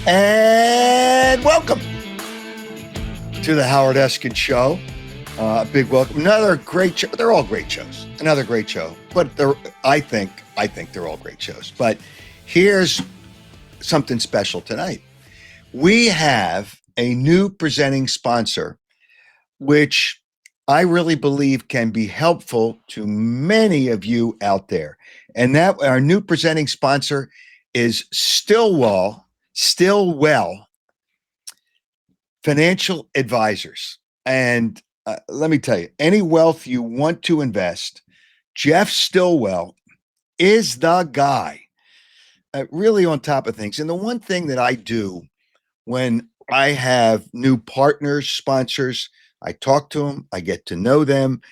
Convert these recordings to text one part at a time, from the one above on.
And welcome to the Howard Eskin Show. Big welcome. Another great show. They're all great shows. Another great show. But I think they're all great shows. But here's something special tonight. We have a new presenting sponsor, which I really believe can be helpful to many of you out there. And that our new presenting sponsor is Stillwell Financial Advisors. And let me tell you, any wealth you want to invest, Jeff Stillwell is the guy, really on top of things. And the one thing that I do when I have new partners, sponsors, I talk to them, I get to know them,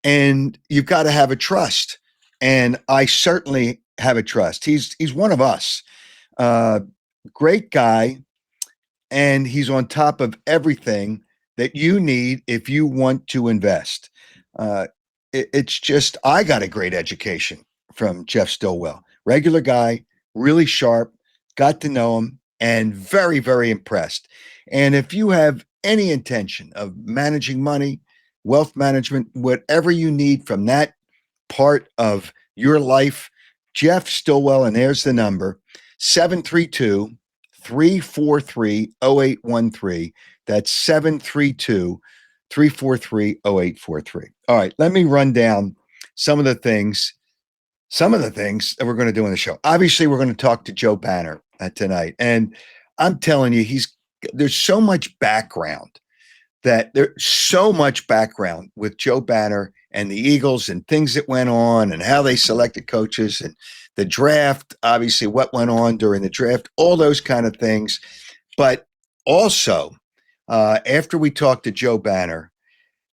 and you've got to have a trust. And I certainly have a trust. He's one of us. Great guy. And he's on top of everything that you need if you want to invest. It's just, I got a great education from Jeff Stillwell. Regular guy, really sharp, got to know him, and very, very impressed. And if you have any intention of managing money, wealth management, whatever you need from that part of your life, Jeff Stillwell, and there's the number, 732-343-0813. That's 732-343-0843. All right, let me run down some of the things that we're going to do on the show. Obviously, we're going to talk to Joe Banner tonight. And I'm telling you, there's so much background with Joe Banner and the Eagles and things that went on and how they selected coaches and the draft, obviously what went on during the draft, all those kind of things. But also, after we talk to Joe Banner,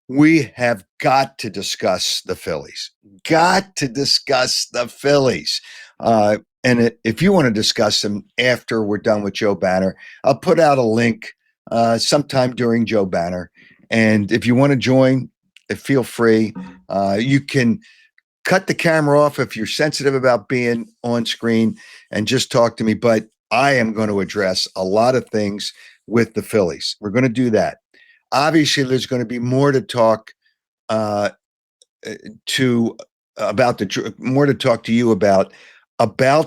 we have got to discuss the Phillies. And if you want to discuss them after we're done with Joe Banner, I'll put out a link sometime during Joe Banner. And if you want to join, feel free. You can cut the camera off if you're sensitive about being on screen and just talk to me. But I am going to address a lot of things with the Phillies. We're going to do that. Obviously, there's going to be more to talk to you about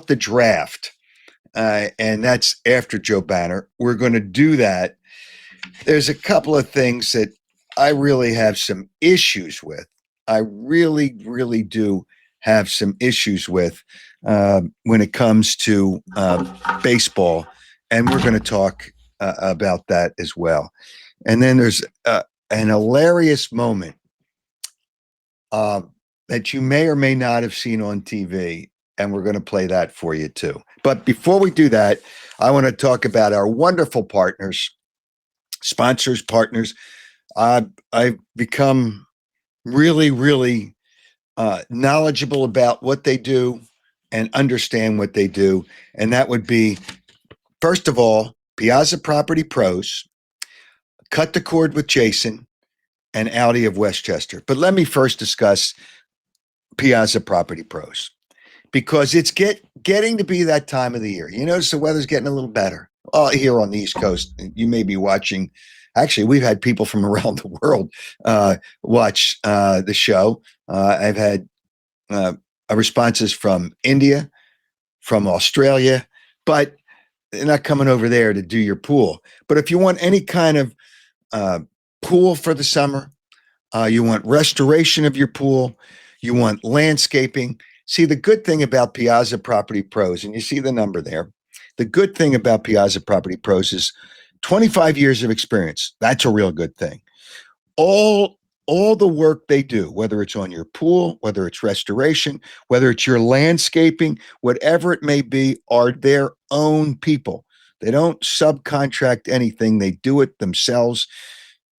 the draft, and that's after Joe Banner. We're going to do that. There's a couple of things that I really have some issues with. I really, really do have some issues with when it comes to baseball, and we're going to talk about that as well. And then there's an hilarious moment that you may or may not have seen on TV, and we're going to play that for you too. But before we do that, I want to talk about our wonderful partners, sponsors, partners. I've become really, really knowledgeable about what they do and understand what they do. And that would be, first of all, Piazza Property Pros, Cut the Cord with Jason, and Audi of Westchester. But let me first discuss Piazza Property Pros, because it's getting to be that time of the year. You notice the weather's getting a little better. Here on the East Coast, you may be watching. Actually, we've had people from around the world watch the show. I've had responses from India, from Australia, but they're not coming over there to do your pool. But if you want any kind of pool for the summer, you want restoration of your pool, you want landscaping. See, the good thing about Piazza Property Pros, and you see the number there, the good thing about Piazza Property Pros is 25 years of experience. That's a real good thing. All the work they do, whether it's on your pool, whether it's restoration, whether it's your landscaping, whatever it may be, are their own people. They don't subcontract anything. They do it themselves.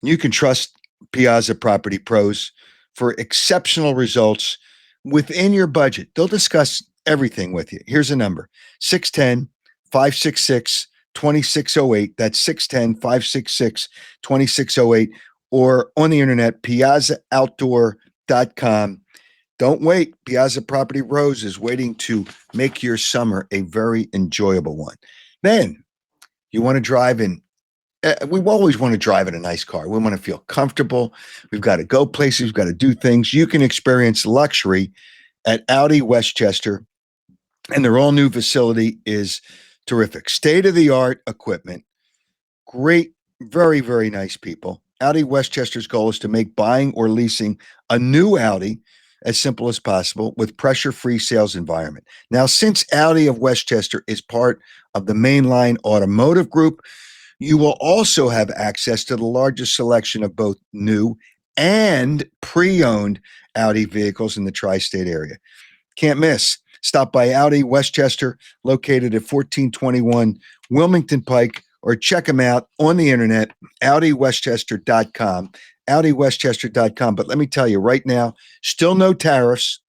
You can trust Piazza Property Pros for exceptional results within your budget. They'll discuss everything with you. Here's a number, 610-566-2608. That's 610-566-2608, or on the internet, piazzaoutdoor.com. Don't wait. Piazza Property Pros is waiting to make your summer a very enjoyable one. Then You want to drive in. We always want to drive in a nice car. We want to feel comfortable. We've got to go places. We've got to do things. You can experience luxury at Audi Westchester, and their all new facility is terrific. State of the art equipment, great, very, very nice people. Audi Westchester's goal is to make buying or leasing a new Audi as simple as possible with pressure-free sales environment. Now, since Audi of Westchester is part of the Mainline Automotive Group, you will also have access to the largest selection of both new and pre-owned Audi vehicles in the tri-state area. Can't miss. Stop by Audi Westchester, located at 1421 Wilmington Pike, or check them out on the internet, AudiWestchester.com, AudiWestchester.com. But let me tell you right now, still no tariffs,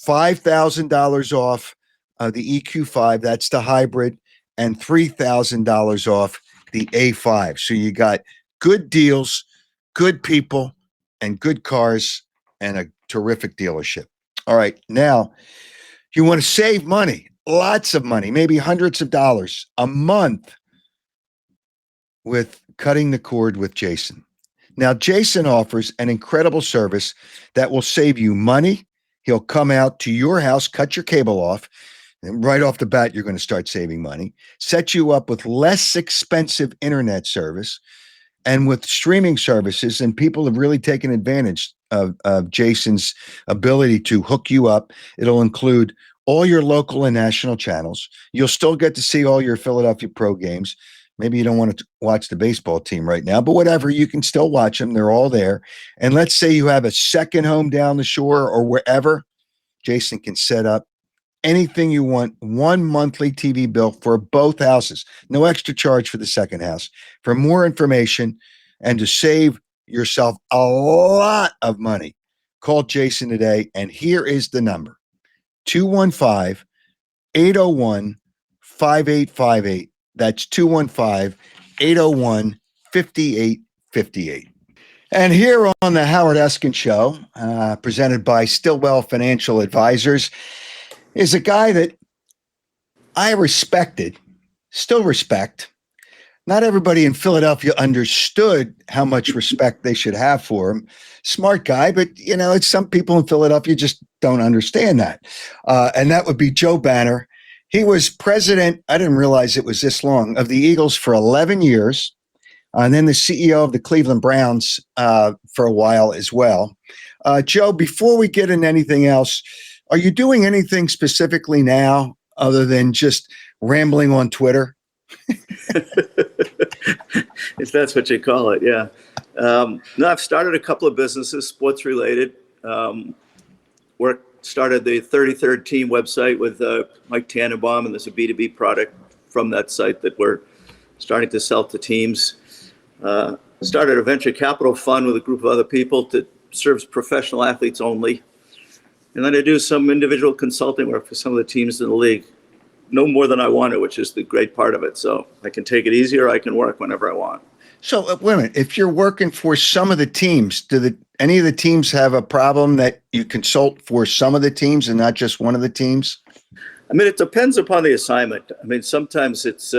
$5,000 off the EQ5, that's the hybrid, and $3,000 off the A5. So you got good deals, good people, and good cars, and a terrific dealership. All right, now you want to save money, lots of money, maybe hundreds of dollars a month with cutting the cord with Jason. Now, Jason offers an incredible service that will save you money. He'll come out to your house, cut your cable off, and right off the bat, you're going to start saving money, set you up with less expensive internet service and with streaming services. And people have really taken advantage of Jason's ability to hook you up. It'll include all your local and national channels. You'll still get to see all your Philadelphia Pro games. Maybe you don't want to watch the baseball team right now, but whatever, you can still watch them. They're all there. And let's say you have a second home down the shore or wherever, Jason can set up anything you want, one monthly TV bill for both houses. No extra charge for the second house. For more information and to save yourself a lot of money, call Jason today. And here is the number, 215-801-5858. That's 215-801-5858. And here on the Howard Eskin Show, presented by Stillwell Financial Advisors, is a guy that I respected, still respect. Not everybody in Philadelphia understood how much respect they should have for him. Smart guy, but it's some people in Philadelphia just don't understand that. And that would be Joe Banner. He was president, I didn't realize it was this long, of the Eagles for 11 years, and then the CEO of the Cleveland Browns for a while as well. Joe, before we get into anything else, are you doing anything specifically now other than just rambling on Twitter? If that's what you call it, yeah. No, I've started a couple of businesses, sports related. Started the 33rd Team website with Mike Tannenbaum, and there's a B2B product from that site that we're starting to sell to teams. Started a venture capital fund with a group of other people that serves professional athletes only. And then I do some individual consulting work for some of the teams in the league. No more than I wanted, which is the great part of it. So I can take it easy or I can work whenever I want. So wait a minute. If you're working for some of the teams, do any of the teams have a problem that you consult for some of the teams and not just one of the teams? I mean, it depends upon the assignment. I mean, sometimes it's,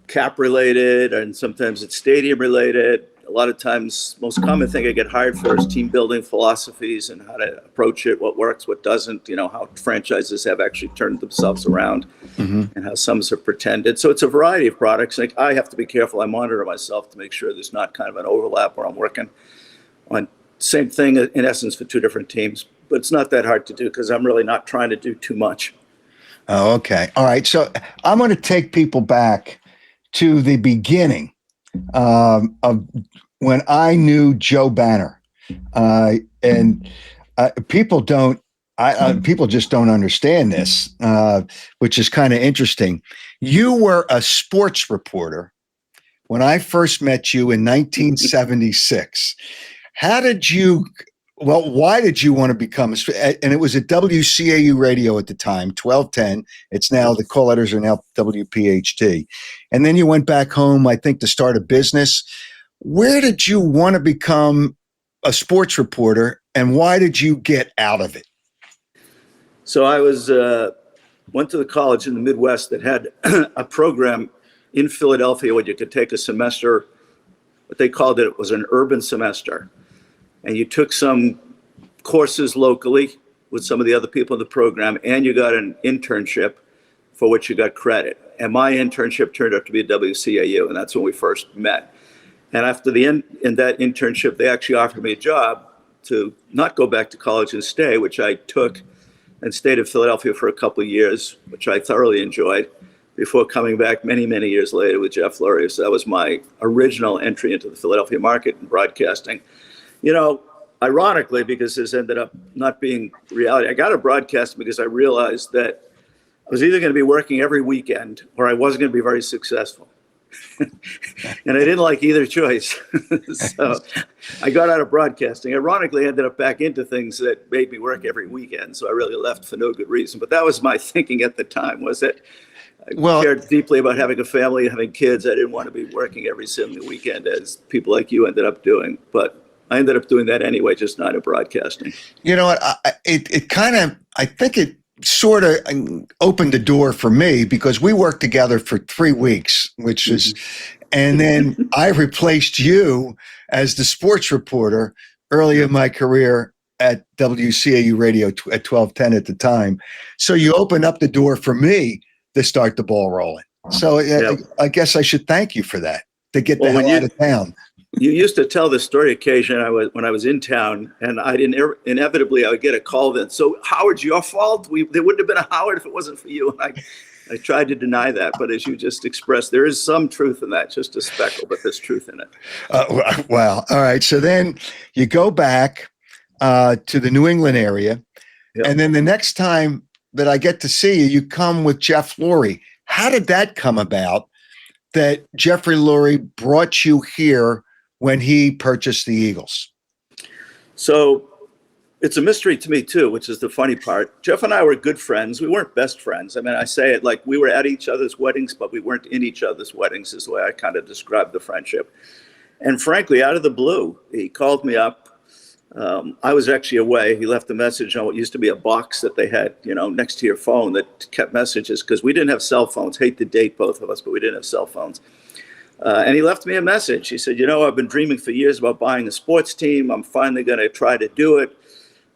cap related, and sometimes it's stadium related. A lot of times, most common thing I get hired for is team building philosophies and how to approach it, what works, what doesn't, how franchises have actually turned themselves around, and how some are pretended. So it's a variety of products. Like, I have to be careful. I monitor myself to make sure there's not kind of an overlap where I'm working on same thing in essence for two different teams. But it's not that hard to do because I'm really not trying to do too much. Oh, okay. All right. So I'm going to take people back to the beginning of when I knew Joe Banner, and people just don't understand this, which is kind of interesting. You were a sports reporter when I first met you in 1976. Why did you want to become and it was at WCAU radio at the time, 1210. It's now, the call letters are now WPHT. And then you went back home, I think, to start a business. Where did you want to become a sports reporter, and why did you get out of it? So I was went to the college in the Midwest that had a program in Philadelphia where you could take a semester, what they called it was an urban semester. And you took some courses locally with some of the other people in the program, and you got an internship for which you got credit. And my internship turned out to be at WCAU, and that's when we first met. And after the end in that internship, they actually offered me a job to not go back to college and stay, which I took and stayed in Philadelphia for a couple of years, which I thoroughly enjoyed, before coming back many, many years later with Jeff Lurie. So that was my original entry into the Philadelphia market in broadcasting. You know, ironically, because this ended up not being reality, I got a broadcasting because I realized that I was either going to be working every weekend or I wasn't going to be very successful. And I didn't like either choice. So I got out of broadcasting. Ironically, I ended up back into things that made me work every weekend. So I really left for no good reason. But that was my thinking at the time, was that I cared deeply about having a family, having kids. I didn't want to be working every single weekend as people like you ended up doing. But I ended up doing that anyway, just not in broadcasting. You know what? I think it sort of opened the door for me, because we worked together for 3 weeks, which is, and then I replaced you as the sports reporter early in my career at WCAU Radio at 1210 at the time. So you opened up the door for me to start the ball rolling. So I guess I should thank you for that, to get the hell out of town. You used to tell this story occasionally when I was in town, and inevitably I would get a call then. So Howard's your fault? There wouldn't have been a Howard if it wasn't for you. And I tried to deny that, but as you just expressed, there is some truth in that, just a speckle, but there's truth in it. Wow. All right. So then you go back to the New England area, and then the next time that I get to see you, you come with Jeff Lurie. How did that come about, that Jeffrey Lurie brought you here when he purchased the Eagles? So it's a mystery to me too, which is the funny part. Jeff and I were good friends. We weren't best friends. I mean, I say it like we were at each other's weddings, but we weren't in each other's weddings, is the way I kind of described the friendship. And frankly, out of the blue, he called me up. I was actually away. He left a message on what used to be a box that they had, next to your phone that kept messages, because we didn't have cell phones. Hate to date both of us, but we didn't have cell phones. And he left me a message. He said, I've been dreaming for years about buying a sports team. I'm finally going to try to do it.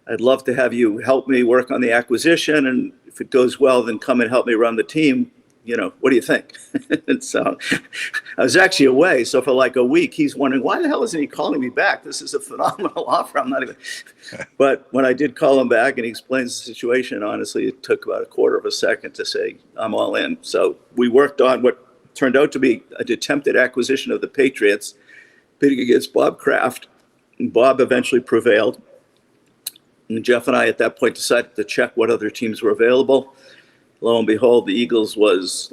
I'd love to have you help me work on the acquisition. And if it goes well, then come and help me run the team. What do you think? And so I was actually away. So for like a week, he's wondering, why the hell isn't he calling me back? This is a phenomenal offer. I'm not even. But when I did call him back and he explains the situation, honestly, it took about a quarter of a second to say, I'm all in. So we worked on what turned out to be an attempted acquisition of the Patriots, bidding against Bob Kraft. And Bob eventually prevailed. And Jeff and I at that point decided to check what other teams were available. Lo and behold, the Eagles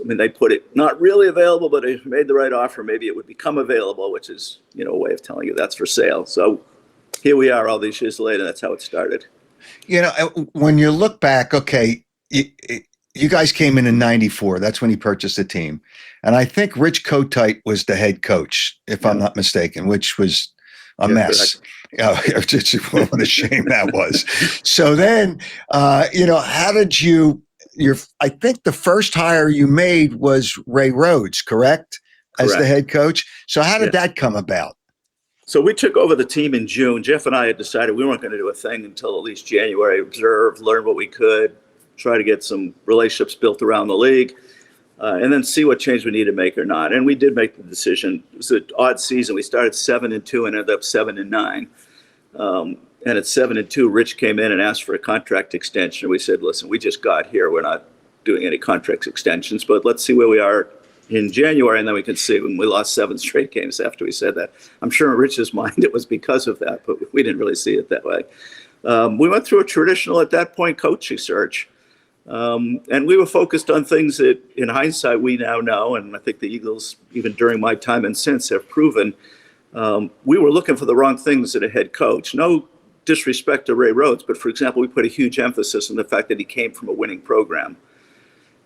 they put it not really available, but if you made the right offer, maybe it would become available, which is, a way of telling you that's for sale. So here we are all these years later. That's how it started. When you look back, okay, you guys came in '94. That's when he purchased the team. And I think Rich Kotite was the head coach, if I'm not mistaken, which was a mess. What a shame that was. So then, how did you, I think the first hire you made was Ray Rhodes, correct? As the head coach. So how did that come about? So we took over the team in June. Jeff and I had decided we weren't going to do a thing until at least January. Observe, learn what we could, try to get some relationships built around the league, and then see what change we need to make or not. And we did make the decision. It was an odd season. We started 7-2 and ended up 7-9. And at 7-2, Rich came in and asked for a contract extension. We said, listen, we just got here. We're not doing any contract extensions, but let's see where we are in January, and then we can see. When we lost 7 straight games after we said that. I'm sure in Rich's mind it was because of that, but we didn't really see it that way. We went through a traditional, at that point, coaching search. And we were focused on things that, in hindsight, we now know, and I think the Eagles, even during my time and since, have proven, we were looking for the wrong things in a head coach. No disrespect to Ray Rhodes, but for example, we put a huge emphasis on the fact that he came from a winning program.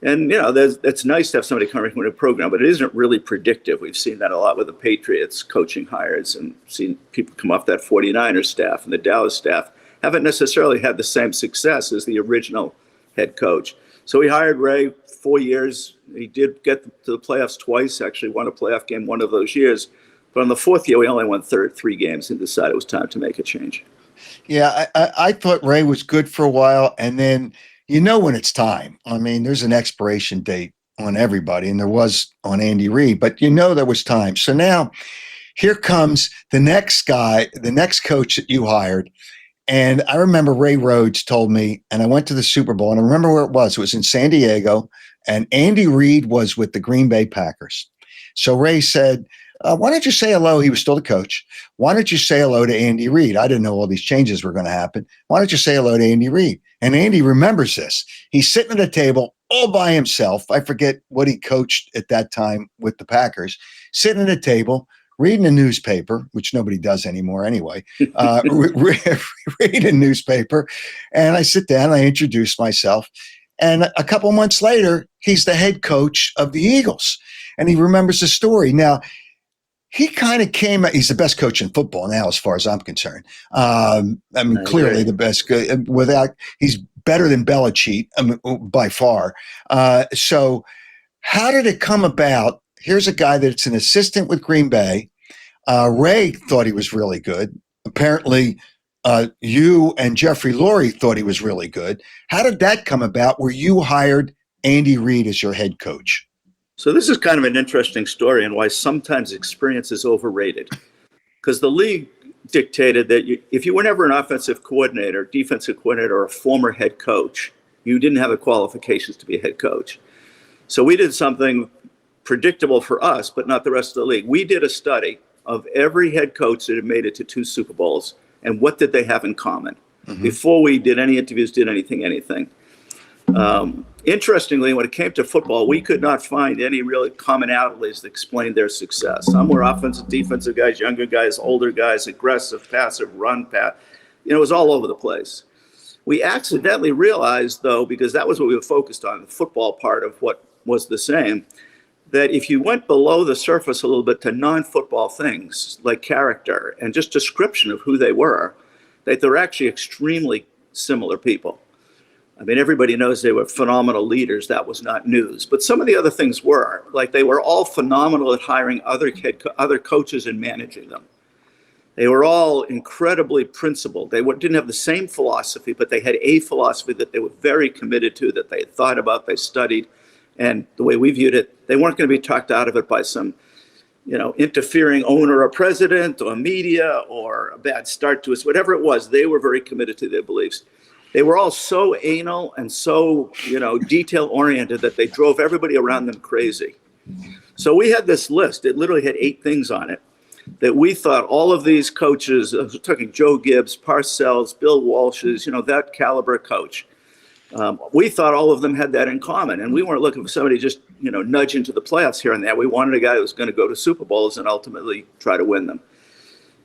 And, that's nice to have somebody come from a winning program, but it isn't really predictive. We've seen that a lot with the Patriots coaching hires, and seen people come off that 49ers staff and the Dallas staff haven't necessarily had the same success as the original head coach. So we hired Ray 4 years. He did get to the playoffs twice, actually won a playoff game one of those years. But on the fourth year, we only won 3 games and decided it was time to make a change. Yeah, I thought Ray was good for a while, and then when it's time. I mean, there's an expiration date on everybody, and there was on Andy Reid, but there was time. So now here comes the next guy, the next coach that you hired. And I remember Ray Rhodes told me, and I went to the Super Bowl, and I remember where it was. It was in San Diego, and Andy Reid was with the Green Bay Packers. So Ray said, why don't you say hello? He was still the coach. Why don't you say hello to Andy Reid? I didn't know all these changes were going to happen. Why don't you say hello to Andy Reid? And Andy remembers this. He's sitting at a table all by himself. I forget what he coached at that time with the Packers, sitting at a table, reading a newspaper, which nobody does anymore anyway, read a newspaper. And I sit down, I introduce myself. And a couple months later, he's the head coach of the Eagles. And he remembers the story. Now, he kind of he's the best coach in football now, as far as I'm concerned. Clearly the best. He's better than Belichick by far. So how did it come about? Here's a guy that's an assistant with Green Bay. Ray thought he was really good. Apparently, you and Jeffrey Lurie thought he was really good. How did that come about where you hired Andy Reid as your head coach? So this is kind of an interesting story and why sometimes experience is overrated. Because the league dictated that if you were never an offensive coordinator, defensive coordinator, or a former head coach, you didn't have the qualifications to be a head coach. So we did something predictable for us, but not the rest of the league. We did a study of every head coach that had made it to 2 Super Bowls and what did they have in common before we did any interviews, did anything. Interestingly, when it came to football, we could not find any real commonalities that explained their success. Some were offensive, defensive guys, younger guys, older guys, aggressive, passive, run, pass. It was all over the place. We accidentally realized, though, because that was what we were focused on, the football part of what was the same, that if you went below the surface a little bit to non-football things like character and just description of who they were, that they're actually extremely similar people. I mean, everybody knows they were phenomenal leaders. That was not news. But some of the other things were, like they were all phenomenal at hiring other coaches and managing them. They were all incredibly principled. They didn't have the same philosophy, but they had a philosophy that they were very committed to, that they had thought about, they studied. And the way we viewed it, they weren't going to be talked out of it by some, interfering owner or president or media or a bad start to us, whatever it was. They were very committed to their beliefs. They were all so anal and so, detail oriented that they drove everybody around them crazy. So we had this list. It literally had 8 things on it that we thought all of these coaches, I was talking Joe Gibbs, Parcells, Bill Walsh's, that caliber coach. We thought all of them had that in common. And we weren't looking for somebody just, nudge into the playoffs here and there. We wanted a guy who was going to go to Super Bowls and ultimately try to win them.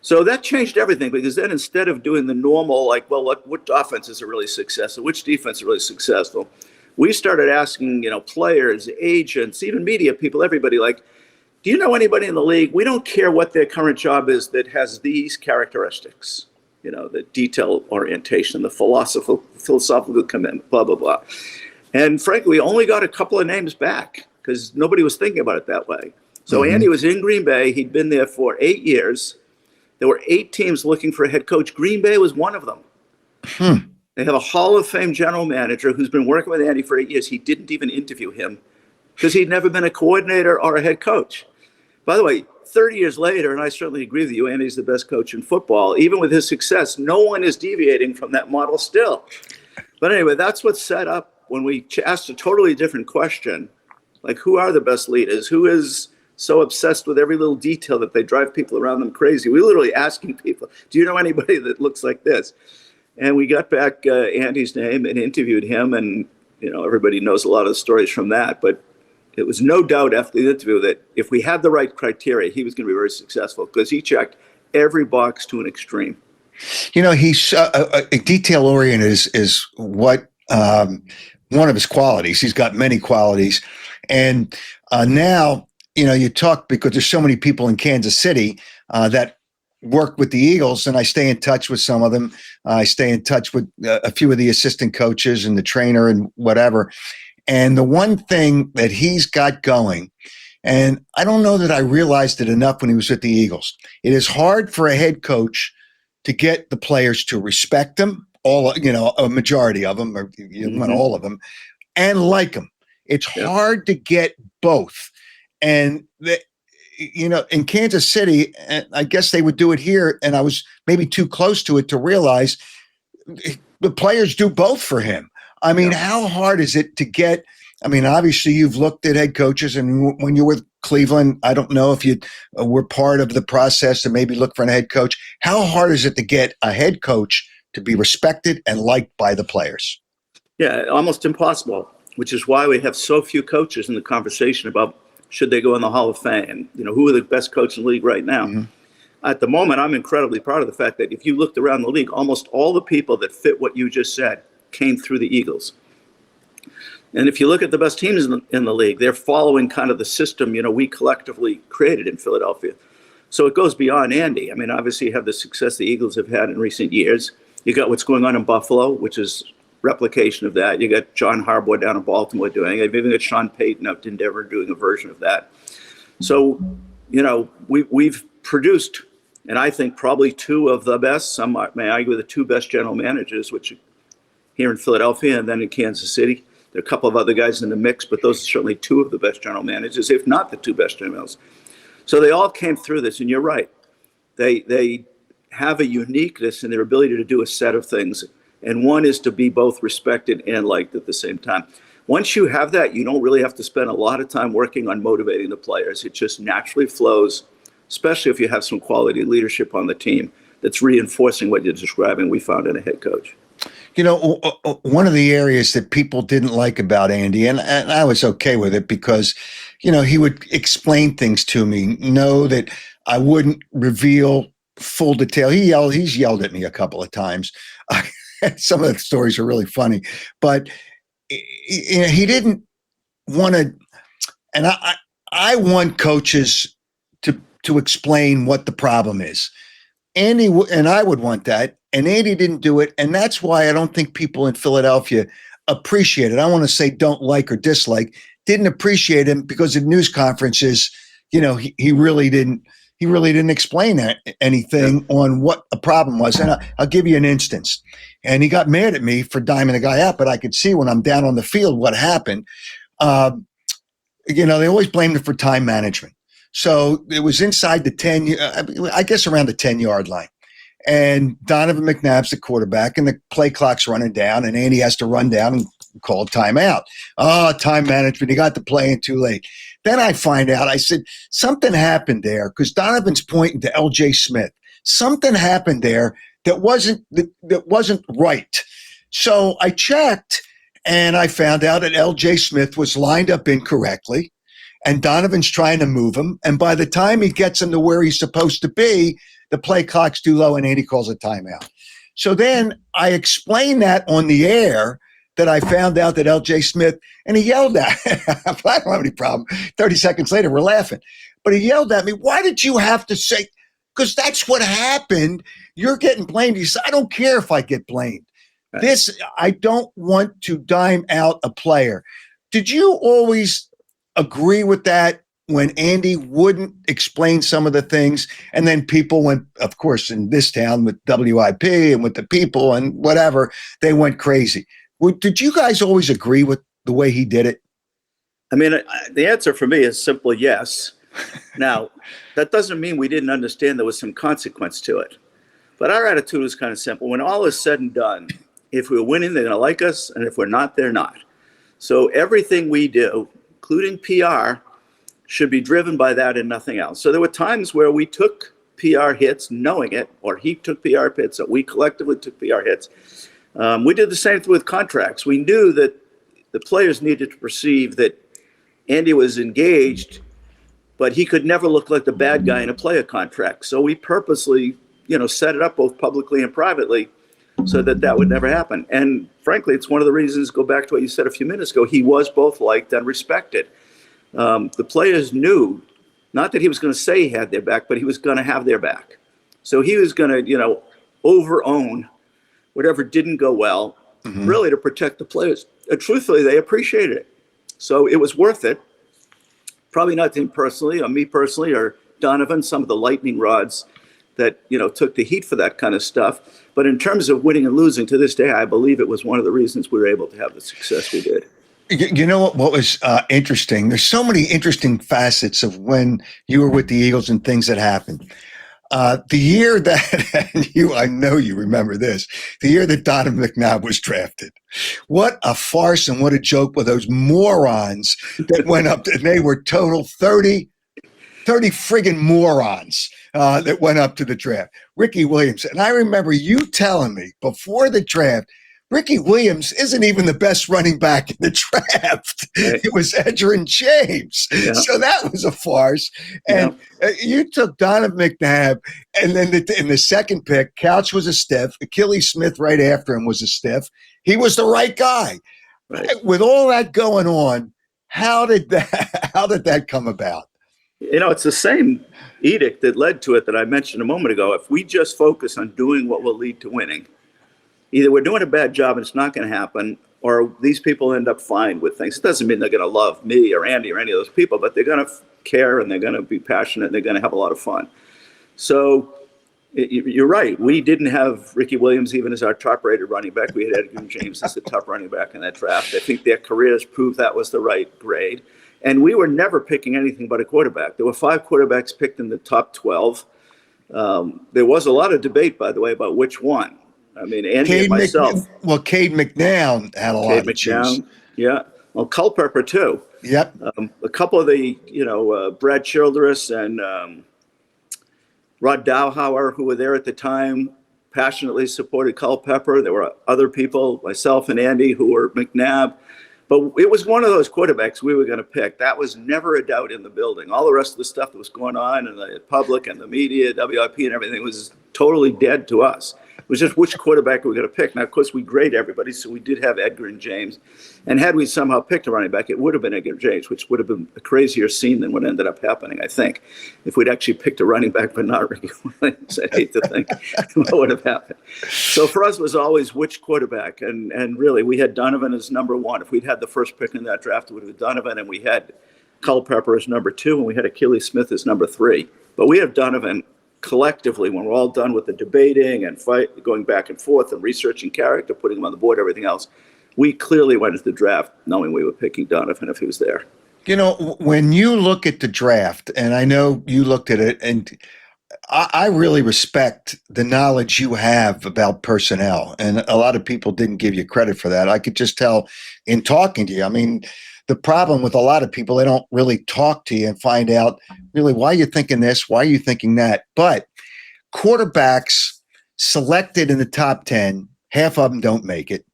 So that changed everything, because then instead of doing the normal, what offenses are really successful, which defense are really successful, we started asking, players, agents, even media people, everybody, do you know anybody in the league? We don't care what their current job is that has these characteristics, the detail orientation, the philosophical commitment, blah, blah, blah. And frankly, we only got a couple of names back because nobody was thinking about it that way. So Andy was in Green Bay. He'd been there for 8 years. There were 8 teams looking for a head coach. Green Bay was one of them. They have a Hall of Fame general manager who's been working with Andy for 8 years. He didn't even interview him because he'd never been a coordinator or a head coach. By the way, 30 years later, and I certainly agree with you, Andy's the best coach in football. Even with his success, no one is deviating from that model still. But anyway, that's what set up when we asked a totally different question, like who are the best leaders? Who is so obsessed with every little detail that they drive people around them crazy? We literally asking people, do you know anybody that looks like this? And we got back Andy's name and interviewed him. And, everybody knows a lot of the stories from that. But it was no doubt after the interview that if we had the right criteria, he was going to be very successful because he checked every box to an extreme. He's detail oriented is what one of his qualities. He's got many qualities. And now, you talk because there's so many people in Kansas City that work with the Eagles, and I stay in touch with some of them. I stay in touch with a few of the assistant coaches and the trainer and whatever. And the one thing that he's got going, and I don't know that I realized it enough when he was with the Eagles, it is hard for a head coach to get the players to respect him, all, a majority of them, or not all of them, and like him. It's hard to get both. And in Kansas City, and I guess they would do it here, and I was maybe too close to it to realize the players do both for him. I mean, how hard is it to get? I mean, obviously, you've looked at head coaches, and when you were with Cleveland, I don't know if you were part of the process to maybe look for a head coach. How hard is it to get a head coach to be respected and liked by the players? Yeah, almost impossible, which is why we have so few coaches in the conversation about should they go in the Hall of Fame? Who are the best coaches in the league right now? Mm-hmm. At the moment, I'm incredibly proud of the fact that if you looked around the league, almost all the people that fit what you just said came through the Eagles. And if you look at the best teams in the league, they're following kind of the system, we collectively created in Philadelphia. So it goes beyond Andy. I mean, obviously you have the success the Eagles have had in recent years. You got what's going on in Buffalo, which is replication of that. You got John Harbaugh down in Baltimore doing it. You've even got Sean Payton up to Denver doing a version of that. So, we've produced, and I think probably two of the best, some may argue the two best general managers, which here in Philadelphia and then in Kansas City. There are a couple of other guys in the mix, but those are certainly two of the best general managers, if not the two best general managers. So they all came through this, and you're right. They have a uniqueness in their ability to do a set of things, and one is to be both respected and liked at the same time. Once you have that, you don't really have to spend a lot of time working on motivating the players. It just naturally flows, especially if you have some quality leadership on the team that's reinforcing what you're describing, we found in a head coach. One of the areas that people didn't like about Andy, and I was okay with it because, he would explain things to me, know that I wouldn't reveal full detail. He's yelled at me a couple of times. Some of the stories are really funny, but he didn't want to, and I want coaches to explain what the problem is. Andy and I would want that, and Andy didn't do it, and that's why I don't think people in Philadelphia appreciate it. I want to say don't like or dislike, didn't appreciate him because at news conferences, he really didn't explain anything on what a problem was. And I'll give you an instance. And he got mad at me for diming the guy out, but I could see when I'm down on the field what happened. They always blamed him for time management. So it was inside the I guess around the 10-yard line. And Donovan McNabb's the quarterback, and the play clock's running down, and Andy has to run down and call timeout. Oh, time management. He got the play in too late. Then I find out, I said, something happened there because Donovan's pointing to L.J. Smith. Something happened there that wasn't right. So I checked, and I found out that L.J. Smith was lined up incorrectly, and Donovan's trying to move him. And by the time he gets him to where he's supposed to be, the play clock's too low, and Andy calls a timeout. So then I explained that on the air, that I found out that L.J. Smith, and he yelled at me. I don't have any problem. 30 seconds later, we're laughing. But he yelled at me, why did you have to say, because that's what happened. You're getting blamed. He said, I don't care if I get blamed. Right. I don't want to dime out a player. Did you always agree with that when Andy wouldn't explain some of the things? And then people went, of course, in this town with WIP and with the people and whatever, they went crazy. Did you guys always agree with the way he did it? I mean, the answer for me is simply yes. Now, that doesn't mean we didn't understand there was some consequence to it. But our attitude was kind of simple. When all is said and done, if we're winning, they're going to like us. And if we're not, they're not. So everything we do, including PR, should be driven by that and nothing else. So there were times where we took PR hits knowing it, or he took PR hits, that we collectively took PR hits. We did the same thing with contracts. We knew that the players needed to perceive that Andy was engaged, but he could never look like the bad guy in a player contract. So we purposely, set it up both publicly and privately so that would never happen. And frankly, it's one of the reasons, go back to what you said a few minutes ago, he was both liked and respected. The players knew, not that he was going to say he had their back, but he was going to have their back. So he was going to, over own whatever didn't go well, really to protect the players. And truthfully, they appreciated it. So it was worth it. Probably not him personally, or me personally, or Donovan, some of the lightning rods that, took the heat for that kind of stuff. But in terms of winning and losing, to this day, I believe it was one of the reasons we were able to have the success we did. You know what was interesting? There's so many interesting facets of when you were with the Eagles and things that happened. The year that I know you remember this, the year that Donovan McNabb was drafted. What a farce and what a joke were those morons that went up, and they were total 30 friggin' morons that went up to the draft. Ricky Williams. And I remember you telling me before the draft, Ricky Williams isn't even the best running back in the draft. Right. It was Edgerrin James. Yeah. So that was a farce. And you took Donovan McNabb, and then in the second pick, Couch was a stiff. Achilles Smith right after him was a stiff. He was the right guy. Right. With all that going on, how did that come about? It's the same edict that led to it that I mentioned a moment ago. If we just focus on doing what will lead to winning, either we're doing a bad job and it's not going to happen, or these people end up fine with things. It doesn't mean they're going to love me or Andy or any of those people, but they're going to care and they're going to be passionate and they're going to have a lot of fun. So you're right. We didn't have Ricky Williams even as our top-rated running back. We had Edgerrin James as the top running back in that draft. I think their careers proved that was the right grade. And we were never picking anything but a quarterback. There were 5 quarterbacks picked in the top 12. There was a lot of debate, by the way, about which one. I mean, Andy and myself. Cade McNown had a lot of choose. Yeah. Well, Culpepper, too. Yep. A couple of the, Brad Childress and Rod Dowhauer, who were there at the time, passionately supported Culpepper. There were other people, myself and Andy, who were McNabb. But it was one of those quarterbacks we were going to pick. That was never a doubt in the building. All the rest of the stuff that was going on in the public and the media, WIP and everything was totally dead to us. It was just which quarterback we were going to pick. Now, of course, we grade everybody, so we did have Edgerrin James. And had we somehow picked a running back, it would have been Edgerrin James, which would have been a crazier scene than what ended up happening, I think. If we'd actually picked a running back but not Ricky Williams, I hate to think what would have happened. So for us, it was always which quarterback. And really, we had Donovan as number 1. If we'd had the first pick in that draft, it would have been Donovan, and we had Culpepper as number 2, and we had Achilles Smith as number 3. But we have Donovan collectively, when we're all done with the debating and going back and forth and researching character, putting him on the board, everything else, we clearly went into the draft knowing we were picking Donovan if he was there. When you look at the draft, and I know you looked at it, and I really respect the knowledge you have about personnel, and a lot of people didn't give you credit for that. I could just tell in talking to you. I mean, the problem with a lot of people, they don't really talk to you and find out really why you're thinking this, why are you thinking that. But quarterbacks selected in the top 10, half of them don't make it.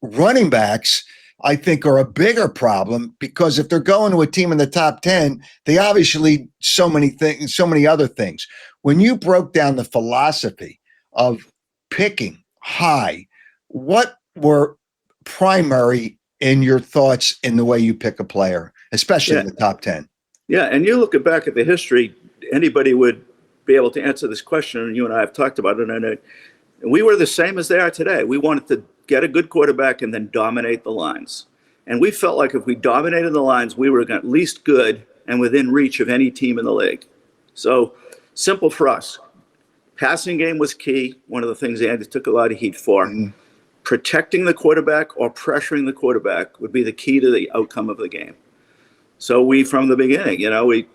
Running backs, I think, are a bigger problem because if they're going to a team in the top 10, they obviously so many other things. When you broke down the philosophy of picking high, what were primary in your thoughts in the way you pick a player, especially in the top 10? Yeah, and you look back at the history, anybody would be able to answer this question, and you and I have talked about it, and we were the same as they are today. We wanted to get a good quarterback and then dominate the lines. And we felt like if we dominated the lines, we were at least good and within reach of any team in the league. So simple for us. Passing game was key, one of the things Andy took a lot of heat for. Mm-hmm. Protecting the quarterback or pressuring the quarterback would be the key to the outcome of the game. So we, from the beginning, we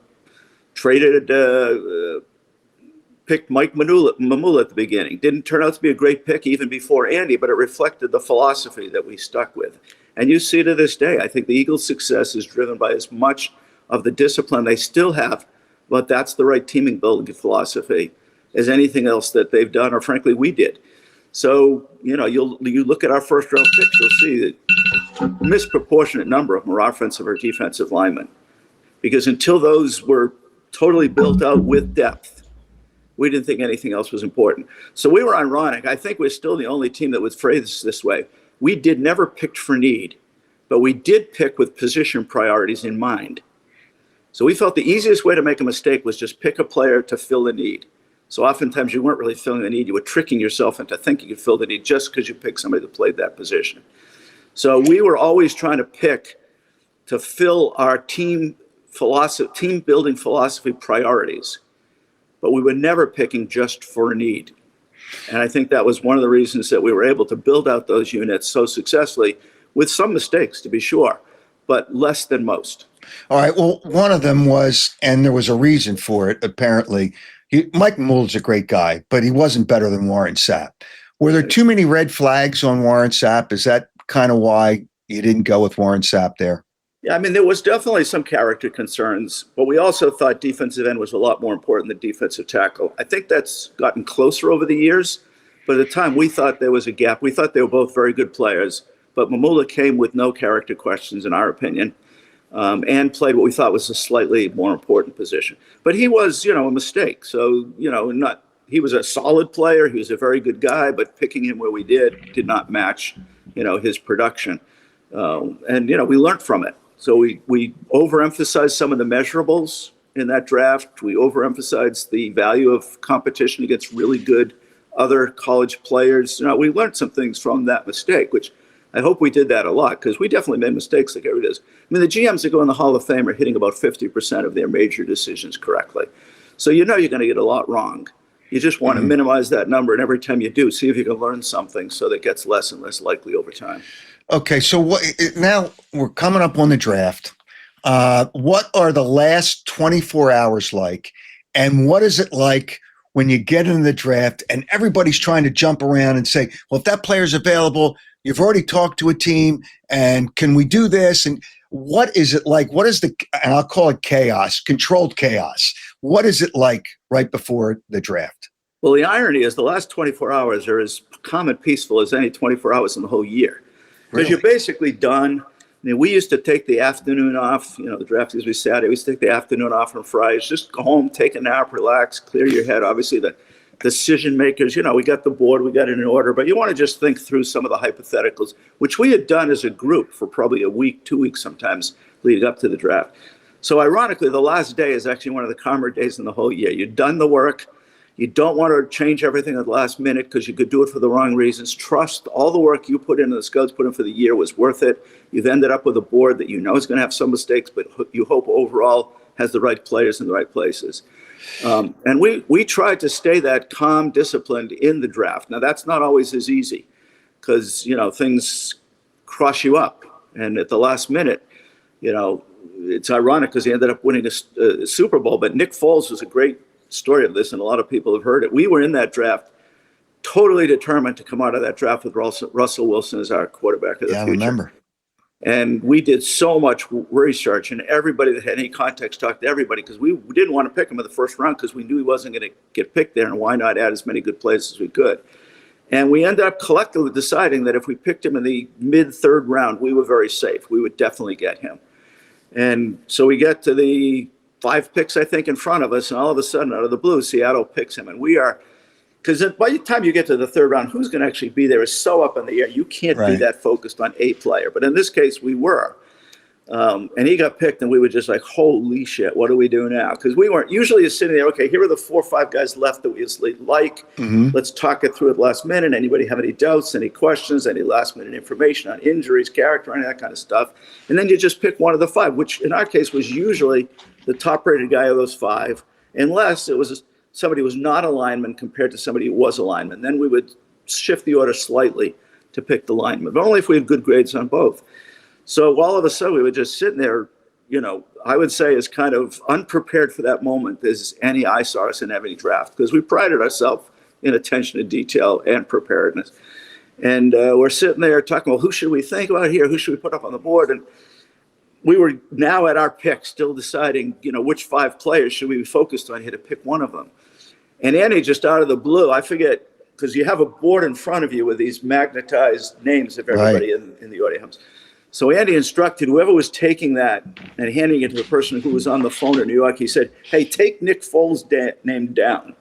traded, picked Mike Mamula at the beginning. Didn't turn out to be a great pick even before Andy, but it reflected the philosophy that we stuck with. And you see to this day, I think the Eagles' success is driven by as much of the discipline they still have, but that's the right teaming building philosophy, as anything else that they've done, or frankly, we did. So, you look at our first round picks, you'll see that a misproportionate number of them are offensive or defensive linemen. Because until those were totally built out with depth, we didn't think anything else was important. So we were ironic. I think we're still the only team that would phrase this way. We never picked for need, but we did pick with position priorities in mind. So we felt the easiest way to make a mistake was just pick a player to fill a need. So oftentimes you weren't really filling the need. You were tricking yourself into thinking you filled the need just because you picked somebody that played that position. So we were always trying to pick to fill our team building philosophy priorities, but we were never picking just for a need. And I think that was one of the reasons that we were able to build out those units so successfully, with some mistakes, to be sure, but less than most. All right. Well, one of them was, and there was a reason for it, apparently. Mike Mull's a great guy, but he wasn't better than Warren Sapp. Were there too many red flags on Warren Sapp? Is that kind of why you didn't go with Warren Sapp there? Yeah, I mean, there was definitely some character concerns, but we also thought defensive end was a lot more important than defensive tackle. I think that's gotten closer over the years, but at the time we thought there was a gap. We thought they were both very good players, but Mamula came with no character questions, in our opinion, and played what we thought was a slightly more important position. But he was, a mistake. So, he was a solid player. He was a very good guy, but picking him where we did not match, his production. And we learned from it. So we overemphasized some of the measurables in that draft. We overemphasized the value of competition against really good other college players. We learned some things from that mistake, which I hope we did that a lot, because we definitely made mistakes like everybody does. I mean, the GMs that go in the Hall of Fame are hitting about 50% of their major decisions correctly. So you're going to get a lot wrong. You just want to minimize that number, and every time you do, see if you can learn something so that it gets less and less likely over time. Okay, so now we're coming up on the draft. What are the last 24 hours like, and what is it like when you get into the draft and everybody's trying to jump around and say, well, if that player's available, you've already talked to a team, and can we do this? And what is it like? What is and I'll call it chaos, controlled chaos. What is it like right before the draft? Well, the irony is the last 24 hours are as calm and peaceful as any 24 hours in the whole year. Because you're basically done. I mean, we used to take the afternoon off. The draft used to be Saturday. We used to take the afternoon off on Fridays. Just go home, take a nap, relax, clear your head. Obviously, the decision makers, we got the board, we got it in order. But you want to just think through some of the hypotheticals, which we had done as a group for probably a week, 2 weeks sometimes, leading up to the draft. So ironically, the last day is actually one of the calmer days in the whole year. You've done the work. You don't want to change everything at the last minute because you could do it for the wrong reasons. Trust all the work you put in, the scouts put in for the year was worth it. You've ended up with a board that is going to have some mistakes, but you hope overall has the right players in the right places. And we tried to stay that calm, disciplined in the draft. Now, that's not always as easy because, things cross you up. And at the last minute, it's ironic because he ended up winning a Super Bowl. But Nick Foles was a great story of this, and a lot of people have heard it. We were in that draft totally determined to come out of that draft with Russell Wilson as our quarterback of the future. I remember. And we did so much research, and everybody that had any context talked to everybody, because we didn't want to pick him in the first round because we knew he wasn't going to get picked there, and why not add as many good players as we could. And we ended up collectively deciding that if we picked him in the mid-third round, we were very safe. We would definitely get him. And so we get to the 5 picks, I think, in front of us, and all of a sudden, out of the blue, Seattle picks him. And we are, because by the time you get to the third round, who's going to actually be there is so up in the air. You can't be that focused on a player. But in this case, we were. And he got picked, and we were just like, holy shit, what do we do now? Because we weren't usually sitting there, okay, here are the 4 or 5 guys left that we like. Let's talk it through at last minute. Anybody have any doubts, any questions, any last minute information on injuries, character, any of that kind of stuff. And then you just pick one of the 5, which in our case was usually the top rated guy of those 5, unless it was somebody who was not a lineman compared to somebody who was a lineman. Then we would shift the order slightly to pick the lineman, but only if we had good grades on both. So all of a sudden we were just sitting there, I would say as kind of unprepared for that moment as any I saw us in any draft, because we prided ourselves in attention to detail and preparedness. And we're sitting there talking, well, who should we think about here? Who should we put up on the board? And we were now at our pick, still deciding, which 5 players should we be focused on here to pick one of them. And Andy, just out of the blue, I forget, because you have a board in front of you with these magnetized names of everybody in the audience. So Andy instructed whoever was taking that and handing it to the person who was on the phone in New York. He said, hey, take Nick Foles' name down.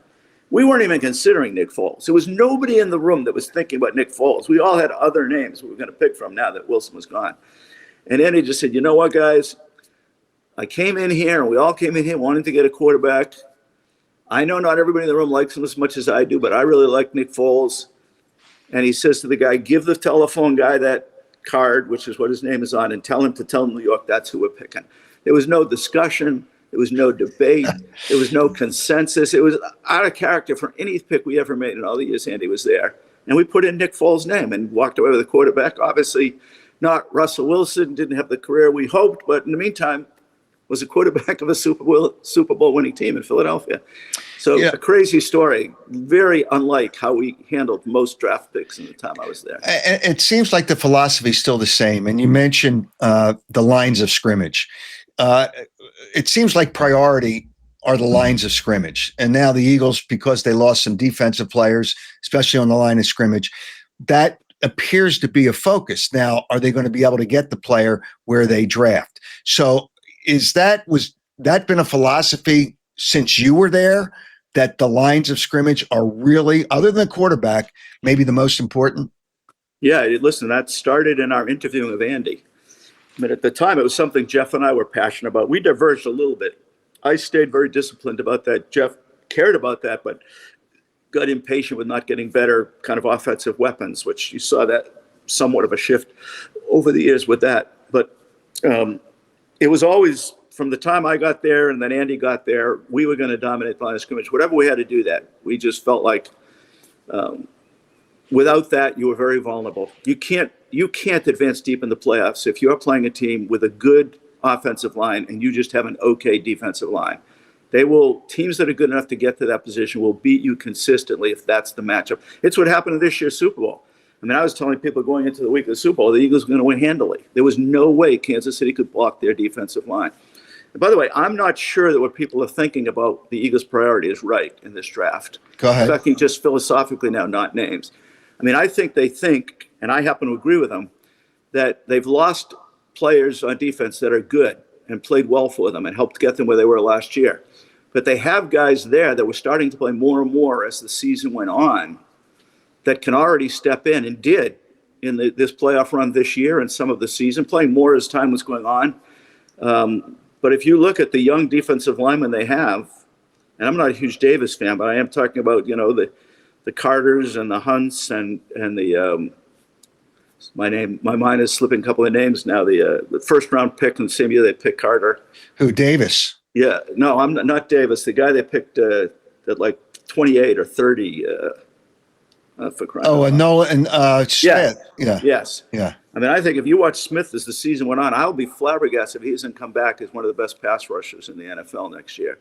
We weren't even considering Nick Foles. There was nobody in the room that was thinking about Nick Foles. We all had other names we were going to pick from now that Wilson was gone. And Andy just said, you know what, guys? I came in here, and we all came in here wanting to get a quarterback. I know not everybody in the room likes him as much as I do, but I really like Nick Foles. And he says to the guy, give the telephone guy that card, which is what his name is on, and tell him to tell New York that's who we're picking. There was no discussion. There was no debate. There was no consensus. It was out of character for any pick we ever made in all the years Andy was there. And we put in Nick Foles' name and walked away with a quarterback. Obviously, not Russell Wilson, didn't have the career we hoped, but in the meantime, was a quarterback of a Super Bowl winning team in Philadelphia. So a crazy story, very unlike how we handled most draft picks in the time I was there. It seems like the philosophy is still the same. And you mentioned the lines of scrimmage. It seems like priority are the lines of scrimmage. And now the Eagles, because they lost some defensive players, especially on the line of scrimmage, that appears to be a focus. Now, are they going to be able to get the player where they draft? So was that been a philosophy since you were there, that the lines of scrimmage are really, other than the quarterback, maybe the most important? Yeah, listen, that started in our interviewing of Andy. I mean, at the time, it was something Jeff and I were passionate about. We diverged a little bit. I stayed very disciplined about that. Jeff cared about that, but got impatient with not getting better kind of offensive weapons, which you saw that somewhat of a shift over the years with that. But it was always, from the time I got there and then Andy got there, we were going to dominate the line of scrimmage. Whatever we had to do that. We just felt like without that, you were very vulnerable. You can't advance deep in the playoffs if you're playing a team with a good offensive line and you just have an okay defensive line. Teams that are good enough to get to that position will beat you consistently if that's the matchup. It's what happened in this year's Super Bowl. I mean, I was telling people going into the week of the Super Bowl, the Eagles were going to win handily. There was no way Kansas City could block their defensive line. And by the way, I'm not sure that what people are thinking about the Eagles' priority is right in this draft. Go ahead. I'm talking just philosophically now, not names. I mean, I think they think, and I happen to agree with them, that they've lost players on defense that are good and played well for them and helped get them where they were last year. But they have guys there that were starting to play more and more as the season went on that can already step in and did in this playoff run this year and some of the season, playing more as time was going on. But if you look at the young defensive linemen they have, and I'm not a huge Davis fan, but I am talking about, the Carters and the Hunts and the my mind is slipping a couple of names now. The first round pick in the same year they picked Carter. Who, Davis? Yeah, no, I'm not Davis. The guy they picked at like 28 or 30. For crying out loud. Nolan and Smith. Yeah. Yes. Yeah. I mean, I think if you watch Smith as the season went on, I'll be flabbergasted if he doesn't come back as one of the best pass rushers in the NFL next year.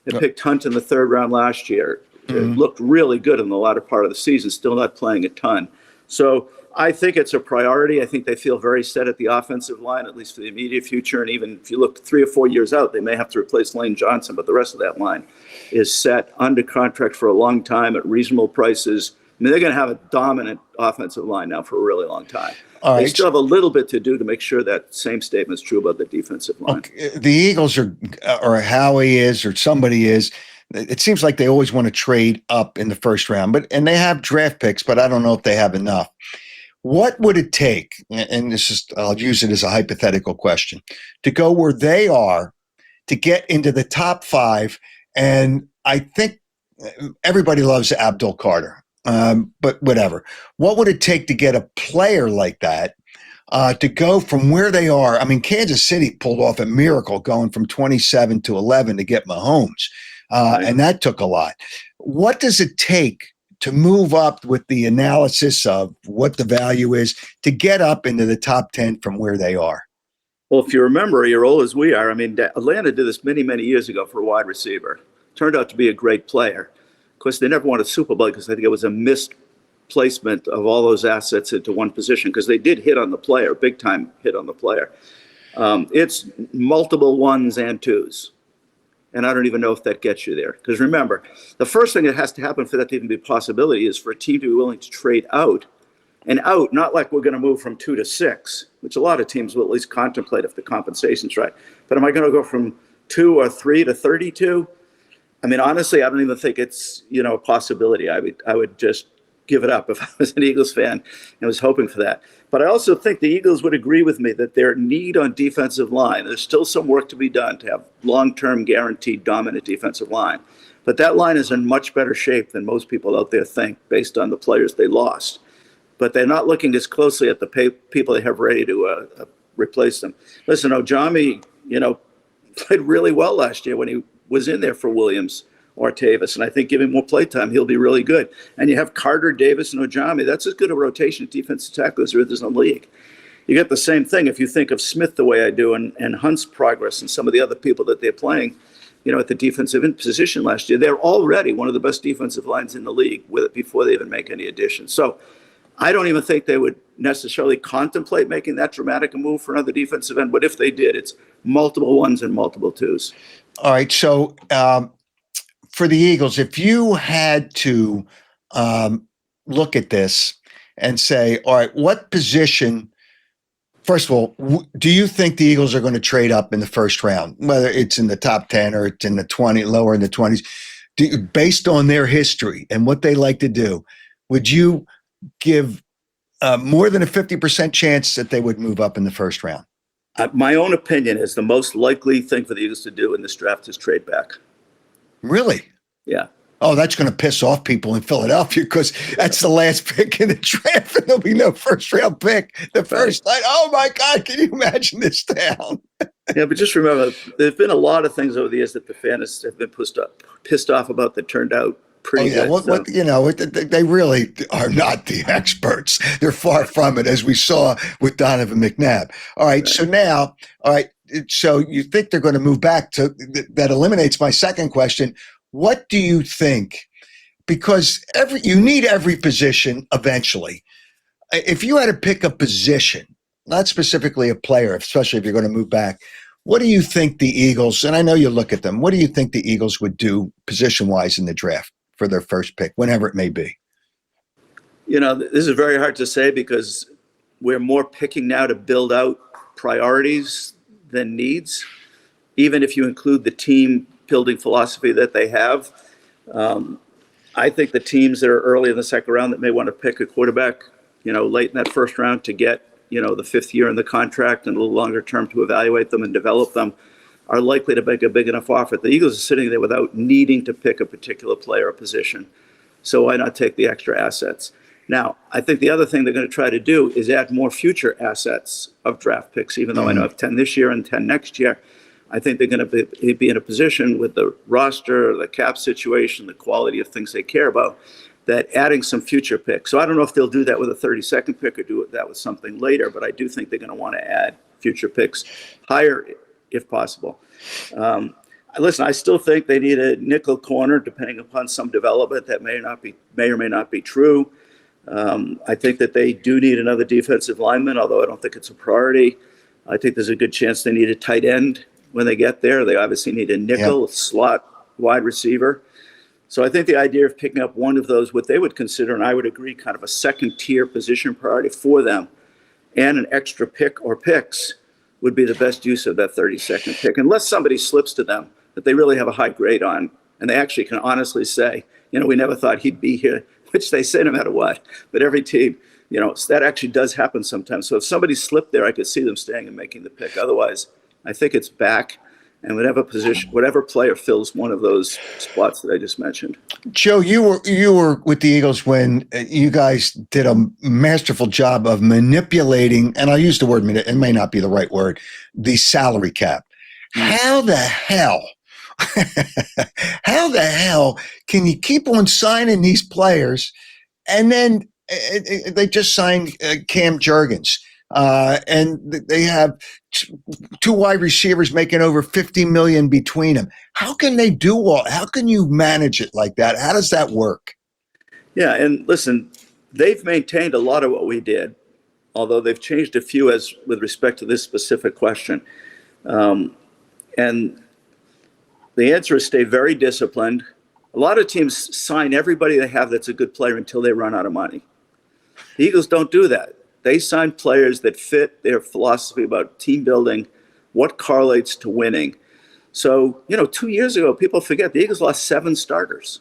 They picked Hunt in the third round last year. It looked really good in the latter part of the season, still not playing a ton. So I think it's a priority. I think they feel very set at the offensive line, at least for the immediate future. And even if you look 3 or 4 years out, they may have to replace Lane Johnson, but the rest of that line is set under contract for a long time at reasonable prices. I mean, they're going to have a dominant offensive line now for a really long time. All they right. still have a little bit to do to make sure that same statement is true about the defensive line. Okay. The Eagles or Howie is, or somebody is, it seems like they always want to trade up in the first round, and they have draft picks, but I don't know if they have enough. What would it take, and I'll use it as a hypothetical question, to go where they are to get into the top 5? And I think everybody loves Abdul Carter, but whatever. What would it take to get a player like that to go from where they are? I mean, Kansas City pulled off a miracle going from 27 to 11 to get Mahomes, and that took a lot. What does it take to move up with the analysis of what the value is to get up into the top 10 from where they are? Well, if you remember, you're old as we are. I mean, Atlanta did this many, many years ago for a wide receiver. Turned out to be a great player. Of course, they never won a Super Bowl because I think it was a misplacement of all those assets into one position, because they did hit on the player, big time hit on the player. It's multiple ones and twos. And I don't even know if that gets you there. Because remember, the first thing that has to happen for that to even be a possibility is for a team to be willing to trade out. And out, not like we're going to move from 2 to 6, which a lot of teams will at least contemplate if the compensation's right. But am I going to go from 2 or 3 to 32? I mean, honestly, I don't even think it's, a possibility. I would just give it up if I was an Eagles fan and was hoping for that. But I also think the Eagles would agree with me that their need on defensive line, there's still some work to be done to have long-term guaranteed dominant defensive line. But that line is in much better shape than most people out there think based on the players they lost. But they're not looking as closely at the people they have ready to replace them. Listen, Ojami, played really well last year when he was in there for Williams or Tavis. And I think giving more play time, he'll be really good. And you have Carter, Davis, and Ojami. That's as good a rotation at defensive tackle as there is in the league. You get the same thing if you think of Smith the way I do and Hunt's progress and some of the other people that they're playing, at the defensive position last year. They're already one of the best defensive lines in the league with it before they even make any additions. So I don't even think they would necessarily contemplate making that dramatic a move for another defensive end. But if they did, it's multiple ones and multiple twos. All right. So for the Eagles, if you had to look at this and say, all right, what position, first of all, do you think the Eagles are going to trade up in the first round, whether it's in the top 10 or it's in the 20, lower in the 20s, based on their history and what they like to do? Would you give more than a 50% chance that they would move up in the first round? My own opinion is the most likely thing for the Eagles to do in this draft is trade back. Really? Yeah. Oh, that's going to piss off people in Philadelphia because that's the last pick in the draft and there'll be no first round pick. The first line. Oh my God, can you imagine this town? Yeah, but just remember, there's been a lot of things over the years that the fans have been pissed off about that turned out pretty good. They really are not the experts. They're far from it, as we saw with Donovan McNabb. All right. So now, so you think they're going to move back to that eliminates my second question. What do you think? Because you need every position eventually. If you had to pick a position, not specifically a player, especially if you're going to move back, what do you think the Eagles, and I know you look at them, what do you think the Eagles would do position-wise in the draft for their first pick, whenever it may be? This is very hard to say because we're more picking now to build out priorities than needs, even if you include the team building philosophy that they have. I think the teams that are early in the second round that may want to pick a quarterback, late in that first round to get, the fifth year in the contract and a little longer term to evaluate them and develop them are likely to make a big enough offer. The Eagles are sitting there without needing to pick a particular player or position. So why not take the extra assets? Now, I think the other thing they're going to try to do is add more future assets of draft picks, even though I know I have 10 this year and 10 next year. I think they're going to be in a position with the roster, the cap situation, the quality of things they care about, that adding some future picks. So I don't know if they'll do that with a 32nd pick or do that with something later, but I do think they're going to want to add future picks higher if possible. Listen, I still think they need a nickel corner, depending upon some development that may or may not be true. I think that they do need another defensive lineman, although I don't think it's a priority. I think there's a good chance they need a tight end when they get there. They obviously need a nickel slot wide receiver. So I think the idea of picking up one of those, what they would consider, and I would agree, kind of a second tier position priority for them, and an extra pick or picks would be the best use of that 32nd pick, unless somebody slips to them that they really have a high grade on, and they actually can honestly say, we never thought he'd be here, which they say no matter what. But every team, that actually does happen sometimes. So if somebody slipped there, I could see them staying and making the pick. Otherwise, I think it's back, and whatever player fills one of those spots that I just mentioned. Joe, you were with the Eagles when you guys did a masterful job of manipulating, and I'll use the word, it may not be the right word, the salary cap. How the hell can you keep on signing these players, and then they just signed Cam Jurgens, and they have two wide receivers making over $50 million between them. How can they do how can you manage it like that? How does that work? Yeah, and listen, they've maintained a lot of what we did, although they've changed a few with respect to this specific question. And the answer is stay very disciplined. A lot of teams sign everybody they have that's a good player until they run out of money. The Eagles don't do that. They sign players that fit their philosophy about team building, what correlates to winning. So, 2 years ago, people forget the Eagles lost 7 starters.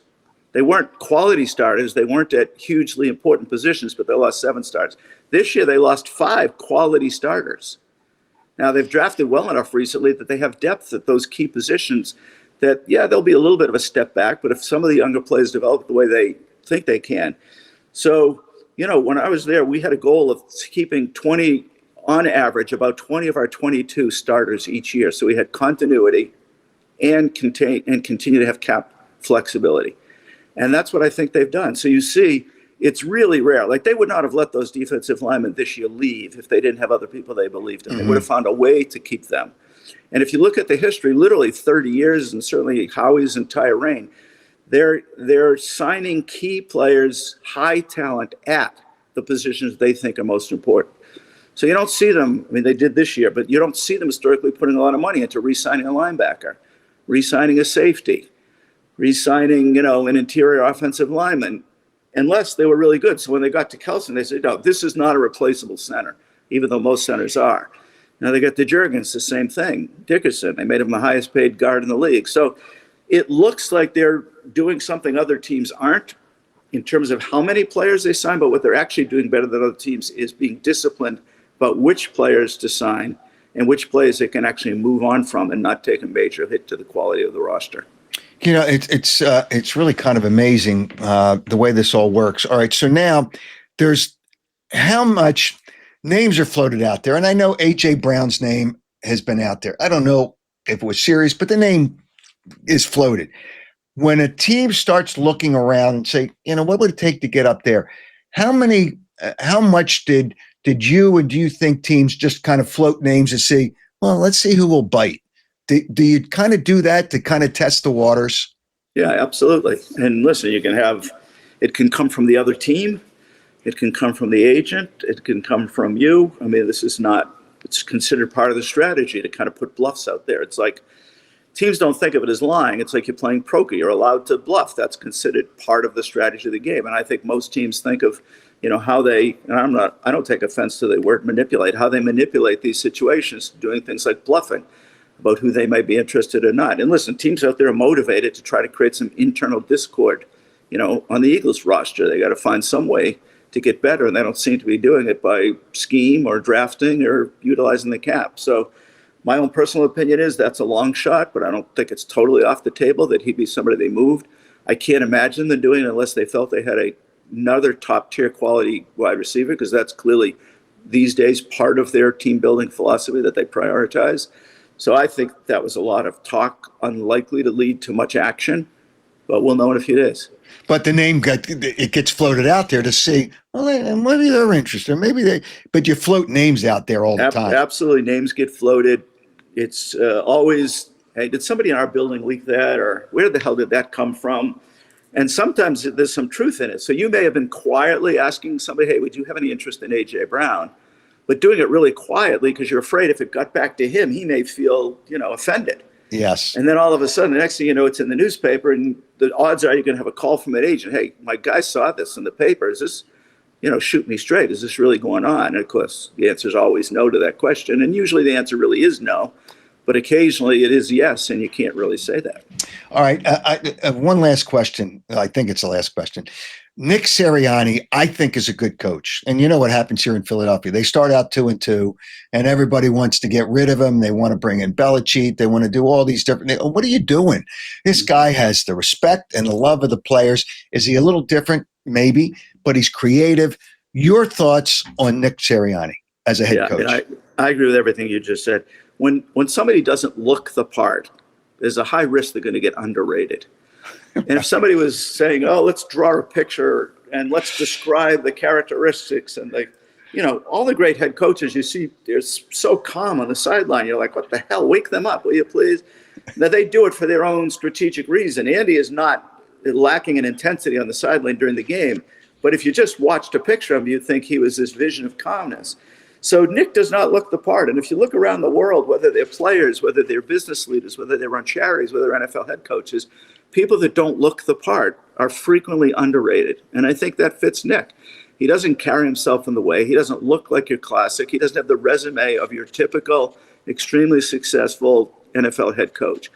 They weren't quality starters. They weren't at hugely important positions, but they lost 7 starters. This year, they lost 5 quality starters. Now, they've drafted well enough recently that they have depth at those key positions that, yeah, there'll be a little bit of a step back, but if some of the younger players develop the way they think they can. So, when I was there, we had a goal of keeping 20, on average, about 20 of our 22 starters each year. So we had continuity and continue to have cap flexibility. And that's what I think they've done. So you see, it's really rare. Like, they would not have let those defensive linemen this year leave if they didn't have other people they believed in. They would have found a way to keep them. And if you look at the history, literally 30 years, and certainly Howie's entire reign, they're signing key players, high talent, at the positions they think are most important. So you don't see them, I mean, they did this year, but you don't see them historically putting a lot of money into re-signing a linebacker, re-signing a safety, re-signing, an interior offensive lineman, unless they were really good. So when they got to Kelson, they said, no, this is not a replaceable center, even though most centers are. Now they got the Jurgens, the same thing. Dickerson, they made him the highest paid guard in the league. So it looks like they're doing something other teams aren't in terms of how many players they sign, but what they're actually doing better than other teams is being disciplined about which players to sign and which players they can actually move on from and not take a major hit to the quality of the roster. It's really kind of amazing the way this all works. All right, so now there's how much names are floated out there, and I know A.J. Brown's name has been out there. I don't know if it was serious, but the name is floated. When a team starts looking around and say, what would it take to get up there? How much did you, and do you think teams just kind of float names and say, well, let's see who will bite? Do you kind of do that to kind of test the waters? Yeah, absolutely. And listen, it can come from the other team. It can come from the agent. It can come from you. I mean, it's considered part of the strategy to kind of put bluffs out there. It's like, teams don't think of it as lying. It's like you're playing poker. You're allowed to bluff. That's considered part of the strategy of the game. And I think most teams think of, how they, and I don't take offense to the word manipulate, how they manipulate these situations, doing things like bluffing about who they might be interested or not. And listen, teams out there are motivated to try to create some internal discord, on the Eagles roster. They got to find some way to get better, and they don't seem to be doing it by scheme or drafting or utilizing the cap. So my own personal opinion is that's a long shot, but I don't think it's totally off the table that he'd be somebody they moved. I can't imagine them doing it unless they felt they had another top-tier quality wide receiver, because that's clearly these days part of their team-building philosophy that they prioritize. So I think that was a lot of talk, unlikely to lead to much action, but we'll know in a few days. But the name gets floated out there to see, well, maybe they're interested. But you float names out there all the time. Absolutely. Names get floated. It's always, hey, did somebody in our building leak that? Or where the hell did that come from? And sometimes there's some truth in it. So you may have been quietly asking somebody, hey, would you have any interest in A.J. Brown? But doing it really quietly because you're afraid if it got back to him, he may feel, offended. Yes. And then all of a sudden, the next thing you know, it's in the newspaper, and the odds are you're going to have a call from an agent. Hey, my guy saw this in the paper. Is this, shoot me straight. Is this really going on? And of course, the answer is always no to that question. And usually the answer really is no. But occasionally it is yes, and you can't really say that. All right. One last question. I think it's the last question. Nick Sirianni, I think, is a good coach. And you know what happens here in Philadelphia. They start out 2-2, and everybody wants to get rid of him. They want to bring in Belichick. They want to do all these different things. What are you doing? This guy has the respect and the love of the players. Is he a little different? Maybe, but he's creative. Your thoughts on Nick Sirianni as a head coach? I agree with everything you just said. When somebody doesn't look the part, there's a high risk they're going to get underrated. And if somebody was saying, oh, let's draw a picture and let's describe the characteristics and all the great head coaches you see, they're so calm on the sideline. You're like, what the hell? Wake them up, will you please? Now, they do it for their own strategic reason. Andy is not lacking in intensity on the sideline during the game. But if you just watched a picture of him, you'd think he was this vision of calmness. So Nick does not look the part. And if you look around the world, whether they're players, whether they're business leaders, whether they run charities, whether they're NFL head coaches, people that don't look the part are frequently underrated. And I think that fits Nick. He doesn't carry himself in the way. He doesn't look like your classic. He doesn't have the resume of your typical, extremely successful NFL head coach.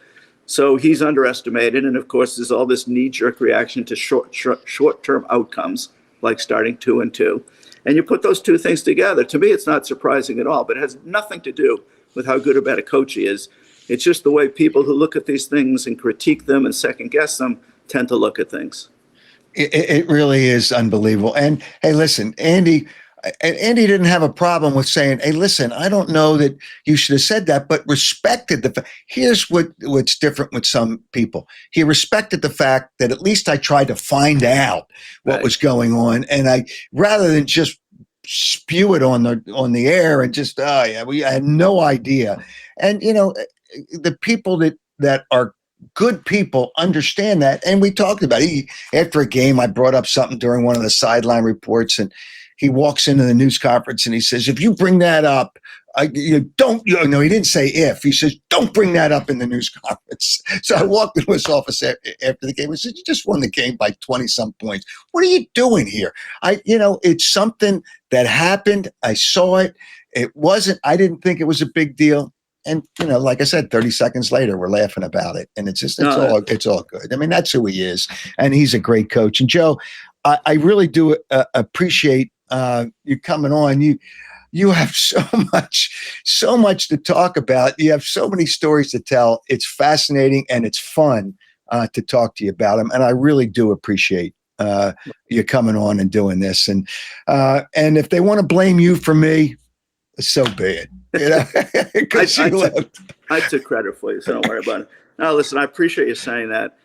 So he's underestimated. And of course, there's all this knee-jerk reaction to short-term outcomes, like starting 2-2. And you put those two things together. To me, it's not surprising at all, but it has nothing to do with how good or bad a coach he is. It's just the way people who look at these things and critique them and second guess them tend to look at things. It really is unbelievable. And hey, listen, Andy didn't have a problem with saying, "Hey, listen, I don't know that you should have said that," but respected the fact. Here's what's different with some people. He respected the fact that at least I tried to find out what was going on, and I, rather than just spew it on the air and just, oh yeah, we had no idea. And the people that are good people understand that. And we talked about it. After a game, I brought up something during one of the sideline reports, and he walks into the news conference and he says, "If you bring that up, don't." No, he didn't say if. He says, "Don't bring that up in the news conference." So I walked into his office after the game. I said, "You just won the game by 20-some points. What are you doing here?" It's something that happened. I saw it. It wasn't. I didn't think it was a big deal. And like I said, 30 seconds later, we're laughing about it, and it's all good. I mean, that's who he is, and he's a great coach. And Joe, I really do appreciate you coming on. You have so much to talk about. You have so many stories to tell. It's fascinating and it's fun to talk to you about them, and I really do appreciate you coming on and doing this. And if they want to blame you for me, so be it. I took credit for you, so don't worry about it. Now, listen, I appreciate you saying that.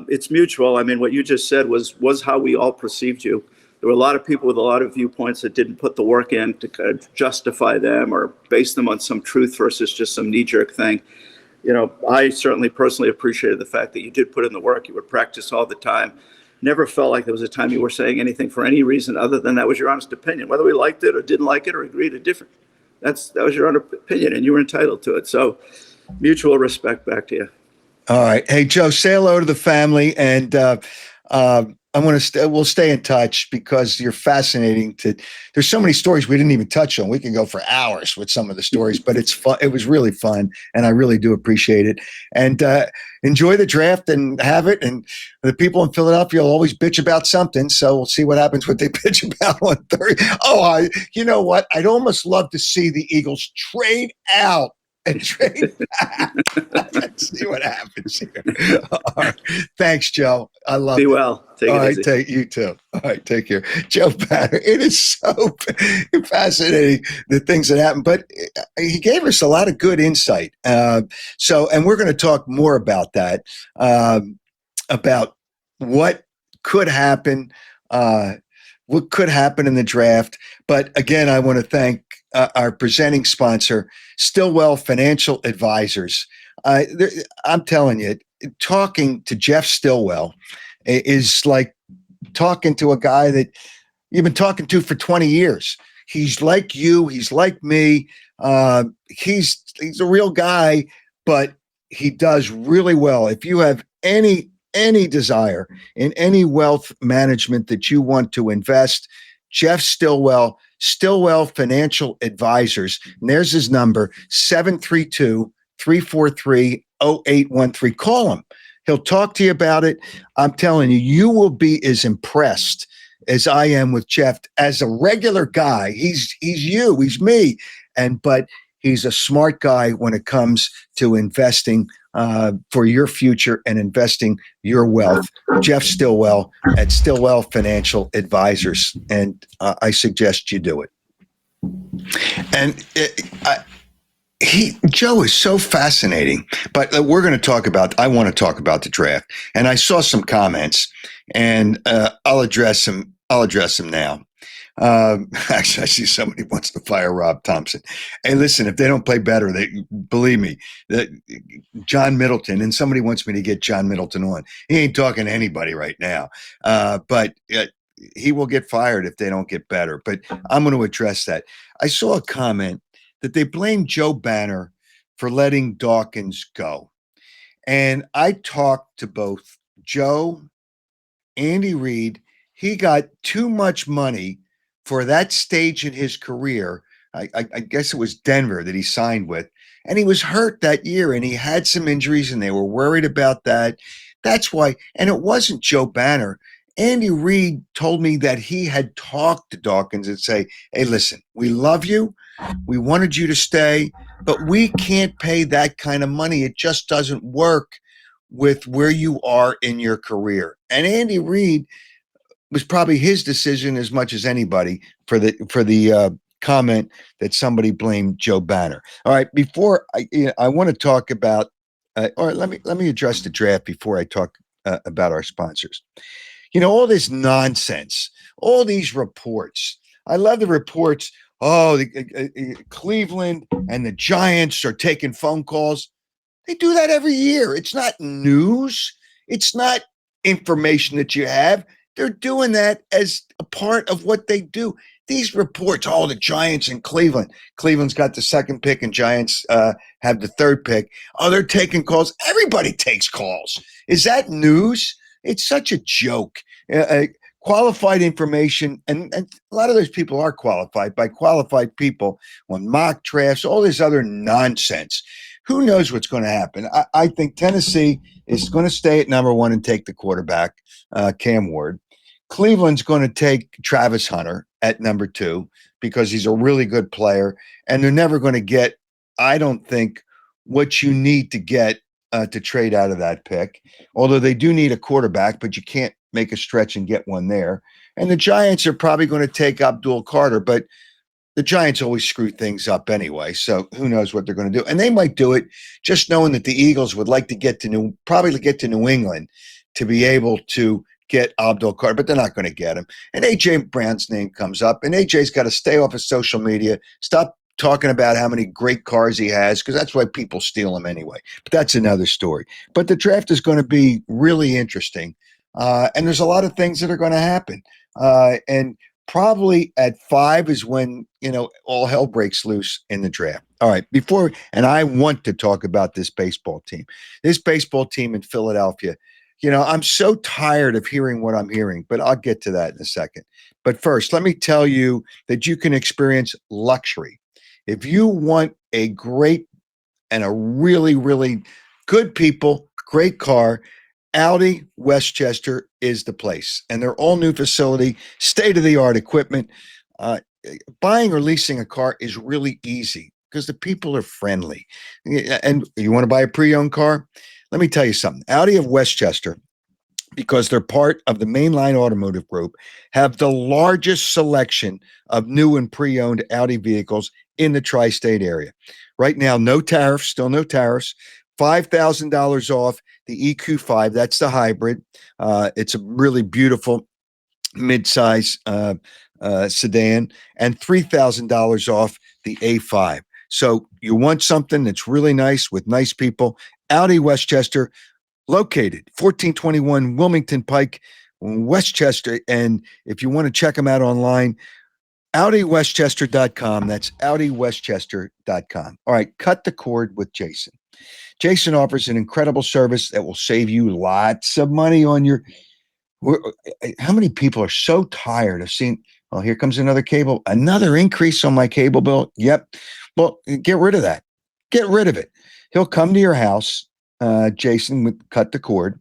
It's mutual. I mean, what you just said was how we all perceived you. There were a lot of people with a lot of viewpoints that didn't put the work in to kind of justify them or base them on some truth versus just some knee-jerk thing. I certainly personally appreciated the fact that you did put in the work. You would practice all the time. Never felt like there was a time you were saying anything for any reason other than that was your honest opinion, whether we liked it or didn't like it or agreed or different. That was your own opinion, and you were entitled to it. So, mutual respect back to you. All right, hey Joe, say hello to the family, and I want to. We'll stay in touch because you're fascinating. There's so many stories we didn't even touch on. We can go for hours with some of the stories, but it's fun. It was really fun, and I really do appreciate it. And enjoy the draft and have it. And the people in Philadelphia will always bitch about something, so we'll see what happens. What they bitch about on Thursday. Oh, you know what? I'd almost love to see the Eagles trade out. And trade back. Let's see what happens here. All right. Thanks, Joe. I love it. Be well. Take it easy. Take you too. All right, take care. Joe Banner. It is so fascinating, the things that happen. But he gave us a lot of good insight. And we're going to talk more about that, about what could happen, in the draft. But again, I want to thank our presenting sponsor, Stillwell Financial Advisors. I'm telling you, talking to Jeff Stillwell is like talking to a guy that you've been talking to for 20 years. He's like you. He's like me. He's a real guy, but he does really well. If you have any desire in any wealth management that you want to invest, Jeff Stillwell Financial Advisors. And there's his number, 732-343-0813. Call him. He'll talk to you about it. I'm telling you, you will be as impressed as I am with Jeff as a regular guy. He's you, he's me. But he's a smart guy when it comes to investing for your future and investing your wealth. Jeff Stillwell at Stillwell Financial Advisors. And I suggest you do it. And Joe is so fascinating, but I want to talk about the draft. And I saw some comments, and I'll address them now. Actually, I see somebody wants to fire Rob Thompson. Hey, listen, if they don't play better, believe me, that John Middleton, and somebody wants me to get John Middleton on. He ain't talking to anybody right now, but he will get fired if they don't get better. But I'm going to address that. I saw a comment that they blamed Joe Banner for letting Dawkins go. And I talked to both Joe, Andy Reid. He got too much money for that stage in his career. I guess it was Denver that he signed with. And he was hurt that year, and he had some injuries, and they were worried about that. That's why. And it wasn't Joe Banner. Andy Reid told me that he had talked to Dawkins and say, hey, listen, we love you. We wanted you to stay, but we can't pay that kind of money. It just doesn't work with where you are in your career. And Andy Reid was probably his decision as much as anybody for the comment that somebody blamed Joe Banner. All right, before I want to talk about, or let me address the draft before I talk about our sponsors. All this nonsense, all these reports. I love the reports. Oh, Cleveland and the Giants are taking phone calls. They do that every year. It's not news. It's not information that you have. They're doing that as a part of what they do. These reports, oh, the Giants in Cleveland. Cleveland's got the second pick and Giants have the third pick. Oh, they're taking calls. Everybody takes calls. Is that news? It's such a joke. Qualified information, and a lot of those people are qualified by qualified people on mock drafts, all this other nonsense. Who knows what's going to happen? I think Tennessee is going to stay at number one and take the quarterback, Cam Ward. Cleveland's going to take Travis Hunter at number two because he's a really good player, and they're never going to get, I don't think, what you need to get to trade out of that pick, although they do need a quarterback, but you can't make a stretch and get one there. And the Giants are probably going to take Abdul Carter, but the Giants always screw things up anyway, so who knows what they're going to do. And they might do it just knowing that the Eagles would like to get to New England to be able to get Abdul Carter, but they're not going to get him. And A.J. Brown's name comes up, and A.J.'s got to stay off of social media, stop talking about how many great cars he has, because that's why people steal them anyway. But that's another story. But the draft is going to be really interesting, and there's a lot of things that are going to happen. And probably at 5 is when, all hell breaks loose in the draft. All right, and I want to talk about this baseball team. This baseball team in Philadelphia, I'm so tired of hearing what I'm hearing, but I'll get to that in a second. But first, let me tell you that you can experience luxury. If you want a great and a really, really good great car, Audi Westchester is the place. And their all-new facility, state-of-the-art equipment. Buying or leasing a car is really easy because the people are friendly. And you want to buy a pre-owned car? Let me tell you something. Audi of Westchester, because they're part of the Mainline Automotive Group, have the largest selection of new and pre-owned Audi vehicles in the tri-state area. Right now, still no tariffs, $5,000 off the EQ5. That's the hybrid. It's a really beautiful mid-size sedan, and $3,000 off the A5. So you want something that's really nice with nice people. Audi Westchester, located 1421 Wilmington Pike, Westchester. And if you want to check them out online, AudiWestchester.com. That's AudiWestchester.com. All right, cut the cord with Jason. Jason offers an incredible service that will save you lots of money on your. How many people are so tired of seeing, well, here comes another increase on my cable bill? Yep. Well, get rid of that. Get rid of it. He'll come to your house. Jason would cut the cord.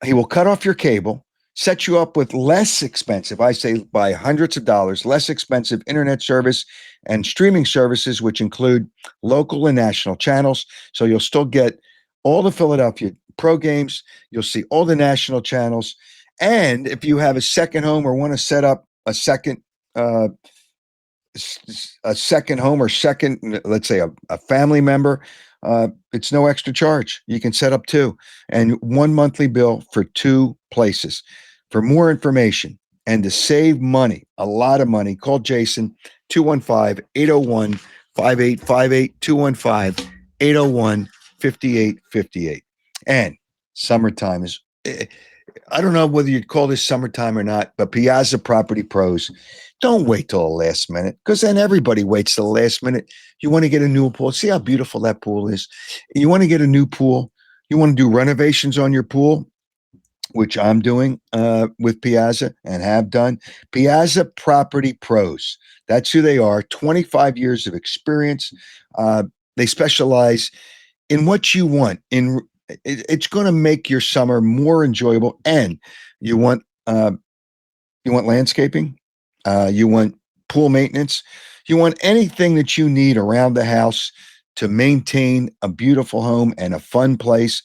He will cut off your cable, set you up with less expensive, I say by hundreds of dollars, less expensive internet service and streaming services, which include local and national channels. So you'll still get all the Philadelphia pro games. You'll see all the national channels. And if you have a second home or want to set up a second home or second, let's say a family member, it's no extra charge. You can set up two and one monthly bill for two places. For more information and to save money, a lot of money, call Jason, 215-801-5858, 215-801-5858. And summertime is, I don't know whether you'd call this summertime or not, but Piazza Property Pros, don't wait till the last minute, because then everybody waits till the last minute. You want to get a new pool. See how beautiful that pool is. You want to get a new pool. You want to do renovations on your pool, which I'm doing with Piazza and have done. Piazza Property Pros. That's who they are. 25 years of experience. They specialize in what you want. It's going to make your summer more enjoyable. And you want landscaping. You want pool maintenance. You want anything that you need around the house to maintain a beautiful home and a fun place.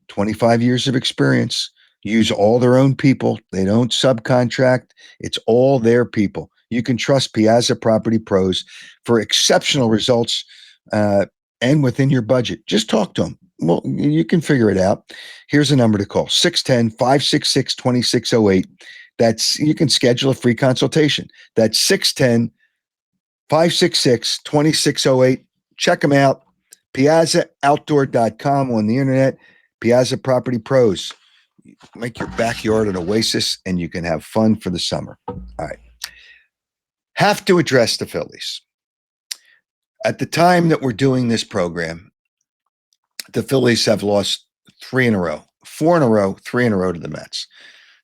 25 years of experience. Use all their own people. They don't subcontract. It's all their people. You can trust Piazza Property Pros for exceptional results and within your budget. Just talk to them. Well, you can figure it out. Here's a number to call: 610-566-2608. You can schedule a free consultation. That's 610-566-2608. Check them out. PiazzaOutdoor.com on the internet. Piazza Property Pros. Make your backyard an oasis and you can have fun for the summer. All right. Have to address the Phillies. At the time that we're doing this program, the Phillies have lost 3 in a row, 4 in a row, 3 in a row to the Mets.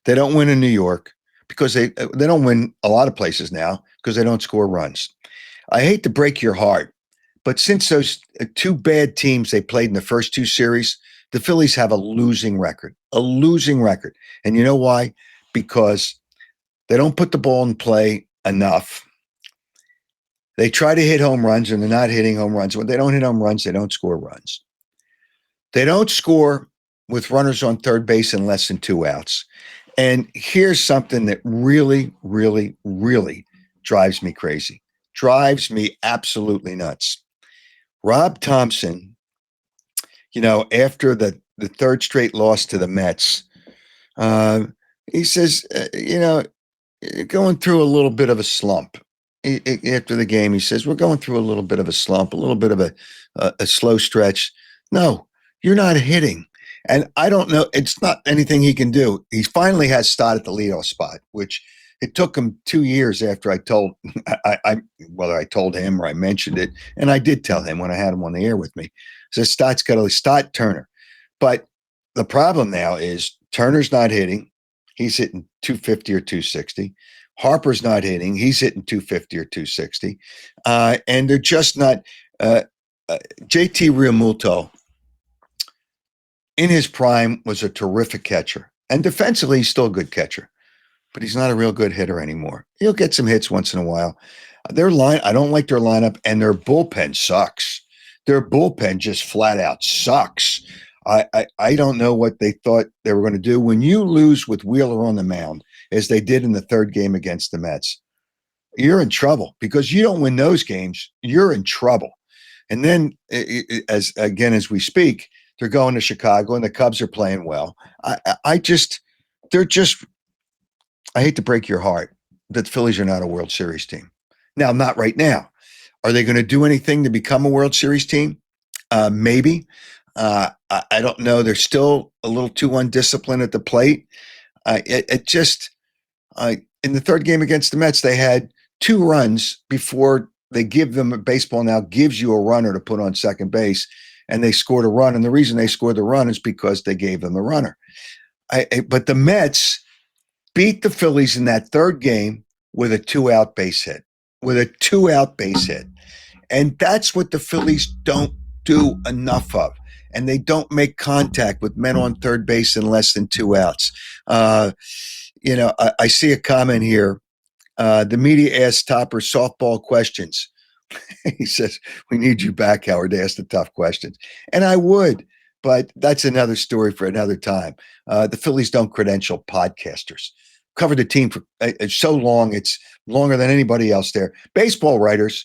They don't win in New York because they don't win a lot of places now because they don't score runs. I hate to break your heart, but since those 2 bad teams they played in the first 2 series, the Phillies have a losing record. And you know why? Because they don't put the ball in play enough. They try to hit home runs and they're not hitting home runs. When they don't hit home runs, they don't score runs. They don't score with runners on third base in less than 2 outs. And here's something that really, really, really drives me crazy. Drives me absolutely nuts. Rob Thompson, after the 3rd straight loss to the Mets, he says, going through a little bit of a slump. After the game, he says, we're going through a little bit of a slump, a little bit of a slow stretch. No, you're not hitting. And I don't know. It's not anything he can do. He finally has started the leadoff spot, which it took him 2 years after I told whether I told him or I mentioned it. And I did tell him when I had him on the air with me. So Stott's got to start Turner. But the problem now is Turner's not hitting. He's hitting 250 or 260. Harper's not hitting. He's hitting 250 or 260. And they're just not. JT Realmuto, in his prime, was a terrific catcher. And defensively, he's still a good catcher. But he's not a real good hitter anymore. He'll get some hits once in a while. I don't like their lineup, and their bullpen sucks. Their bullpen just flat out sucks. I don't know what they thought they were going to do. When you lose with Wheeler on the mound, as they did in the 3rd game against the Mets, you're in trouble because you don't win those games. You're in trouble. And then, as we speak, they're going to Chicago and the Cubs are playing well. I hate to break your heart that the Phillies are not a World Series team. Now, not right now. Are they going to do anything to become a World Series team? Maybe. I don't know. They're still a little too undisciplined at the plate. In the 3rd game against the Mets, they had 2 runs before they give them a baseball now gives you a runner to put on second base, and they scored a run. And the reason they scored the run is because they gave them the runner. But the Mets beat the Phillies in that 3rd game with a 2-out base hit. And that's what the Phillies don't do enough of. And they don't make contact with men on third base in less than 2 outs. I see a comment here. The media asks Topper softball questions. He says, we need you back, Howard, to ask the tough questions. And I would, but that's another story for another time. The Phillies don't credential podcasters. Covered the team for so long, it's longer than anybody else there. Baseball writers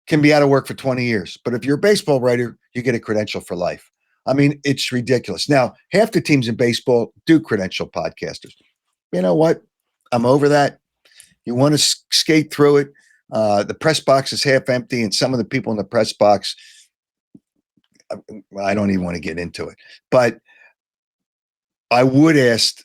can be out of work for 20 years. But if you're a baseball writer, you get a credential for life. I mean, it's ridiculous. Now, half the teams in baseball do credential podcasters. You know what? I'm over that. You want to skate through it. The press box is half empty, and some of the people in the press box, I don't even want to get into it. But I would ask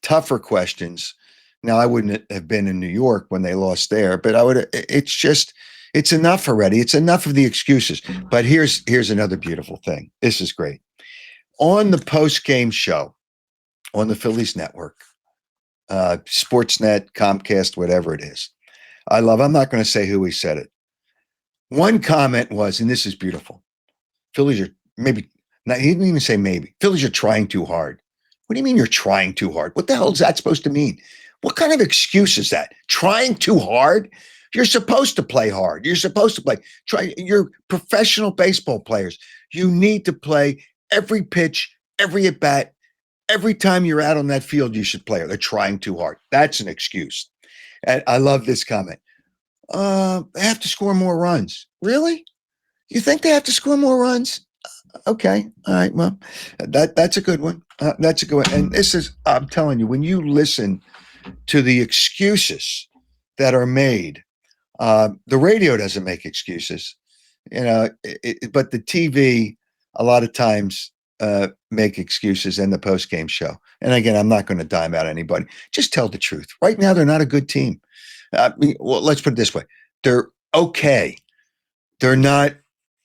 tougher questions. Now, I wouldn't have been in New York when they lost there, but it's enough already. It's enough of the excuses. But here's another beautiful thing. This is great. On the post-game show on the Phillies network, Sportsnet, Comcast, whatever it is, I'm not going to say who he said it. One comment was, and this is beautiful, Phillies are maybe, not, he didn't even say maybe, Phillies are trying too hard. What do you mean you're trying too hard? What the hell is that supposed to mean? What kind of excuse is that? Trying too hard? You're supposed to play hard. You're supposed to play. You're professional baseball players. You need to play every pitch, every at bat, every time you're out on that field. You should play. Or they're trying too hard. That's an excuse. And I love this comment. They have to score more runs. Really? You think they have to score more runs? Okay. All right. Well, that's a good one. That's a good one. And this is, I'm telling you, when you listen to the excuses that are made, the radio doesn't make excuses, but the TV a lot of times make excuses in the post-game show. And again, I'm not going to dime out anybody. Just tell the truth. Right now, they're not a good team. Well, let's put it this way. They're okay. They're not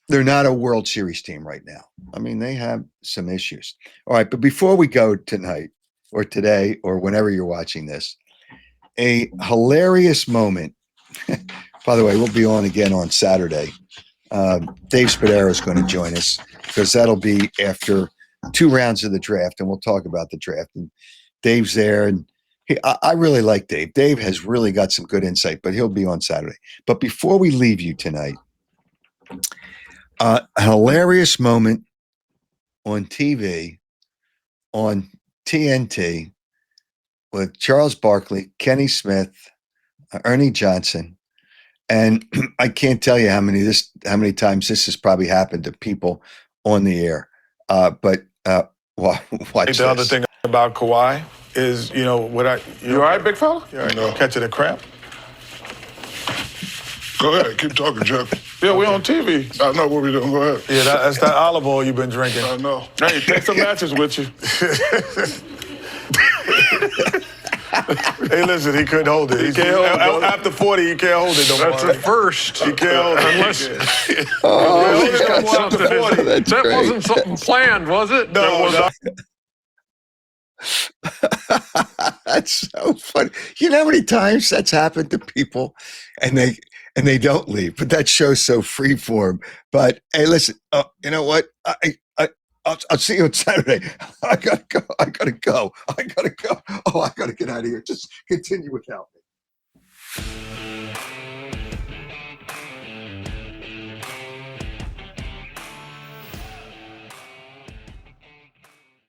a World Series team right now. I mean, they have some issues. All right, but before we go tonight or today or whenever you're watching this, a hilarious moment. By the way, we'll be on again on Saturday. Dave Spadaro is going to join us because that'll be after 2 rounds of the draft, and we'll talk about the draft. And Dave's there, and I really like Dave. Dave has really got some good insight, but he'll be on Saturday. But before we leave you tonight, a hilarious moment on TV, on TNT, with Charles Barkley, Kenny Smith, Ernie Johnson, and I can't tell you how many times this has probably happened to people on the air. But watch this. The other thing about Kawhi is, you all right, big fella? You all right? No. Catching a cramp? Go ahead, keep talking, Jeff. Yeah, we're on TV. I know what we're doing. Go ahead. Yeah, that's that olive oil you've been drinking. I know. Hey, take some matches with you. Hey, listen, he couldn't hold it. He can't hold it. After 40, he can't hold it no more. That's a first. He can't hold it. Unless that great. wasn't something planned, was it? No. That's so funny. You know how many times that's happened to people, and they don't leave. But that show's so freeform. But hey, listen. You know what? I'll see you on Saturday. I gotta go. Oh, I gotta get out of here. Just continue without me.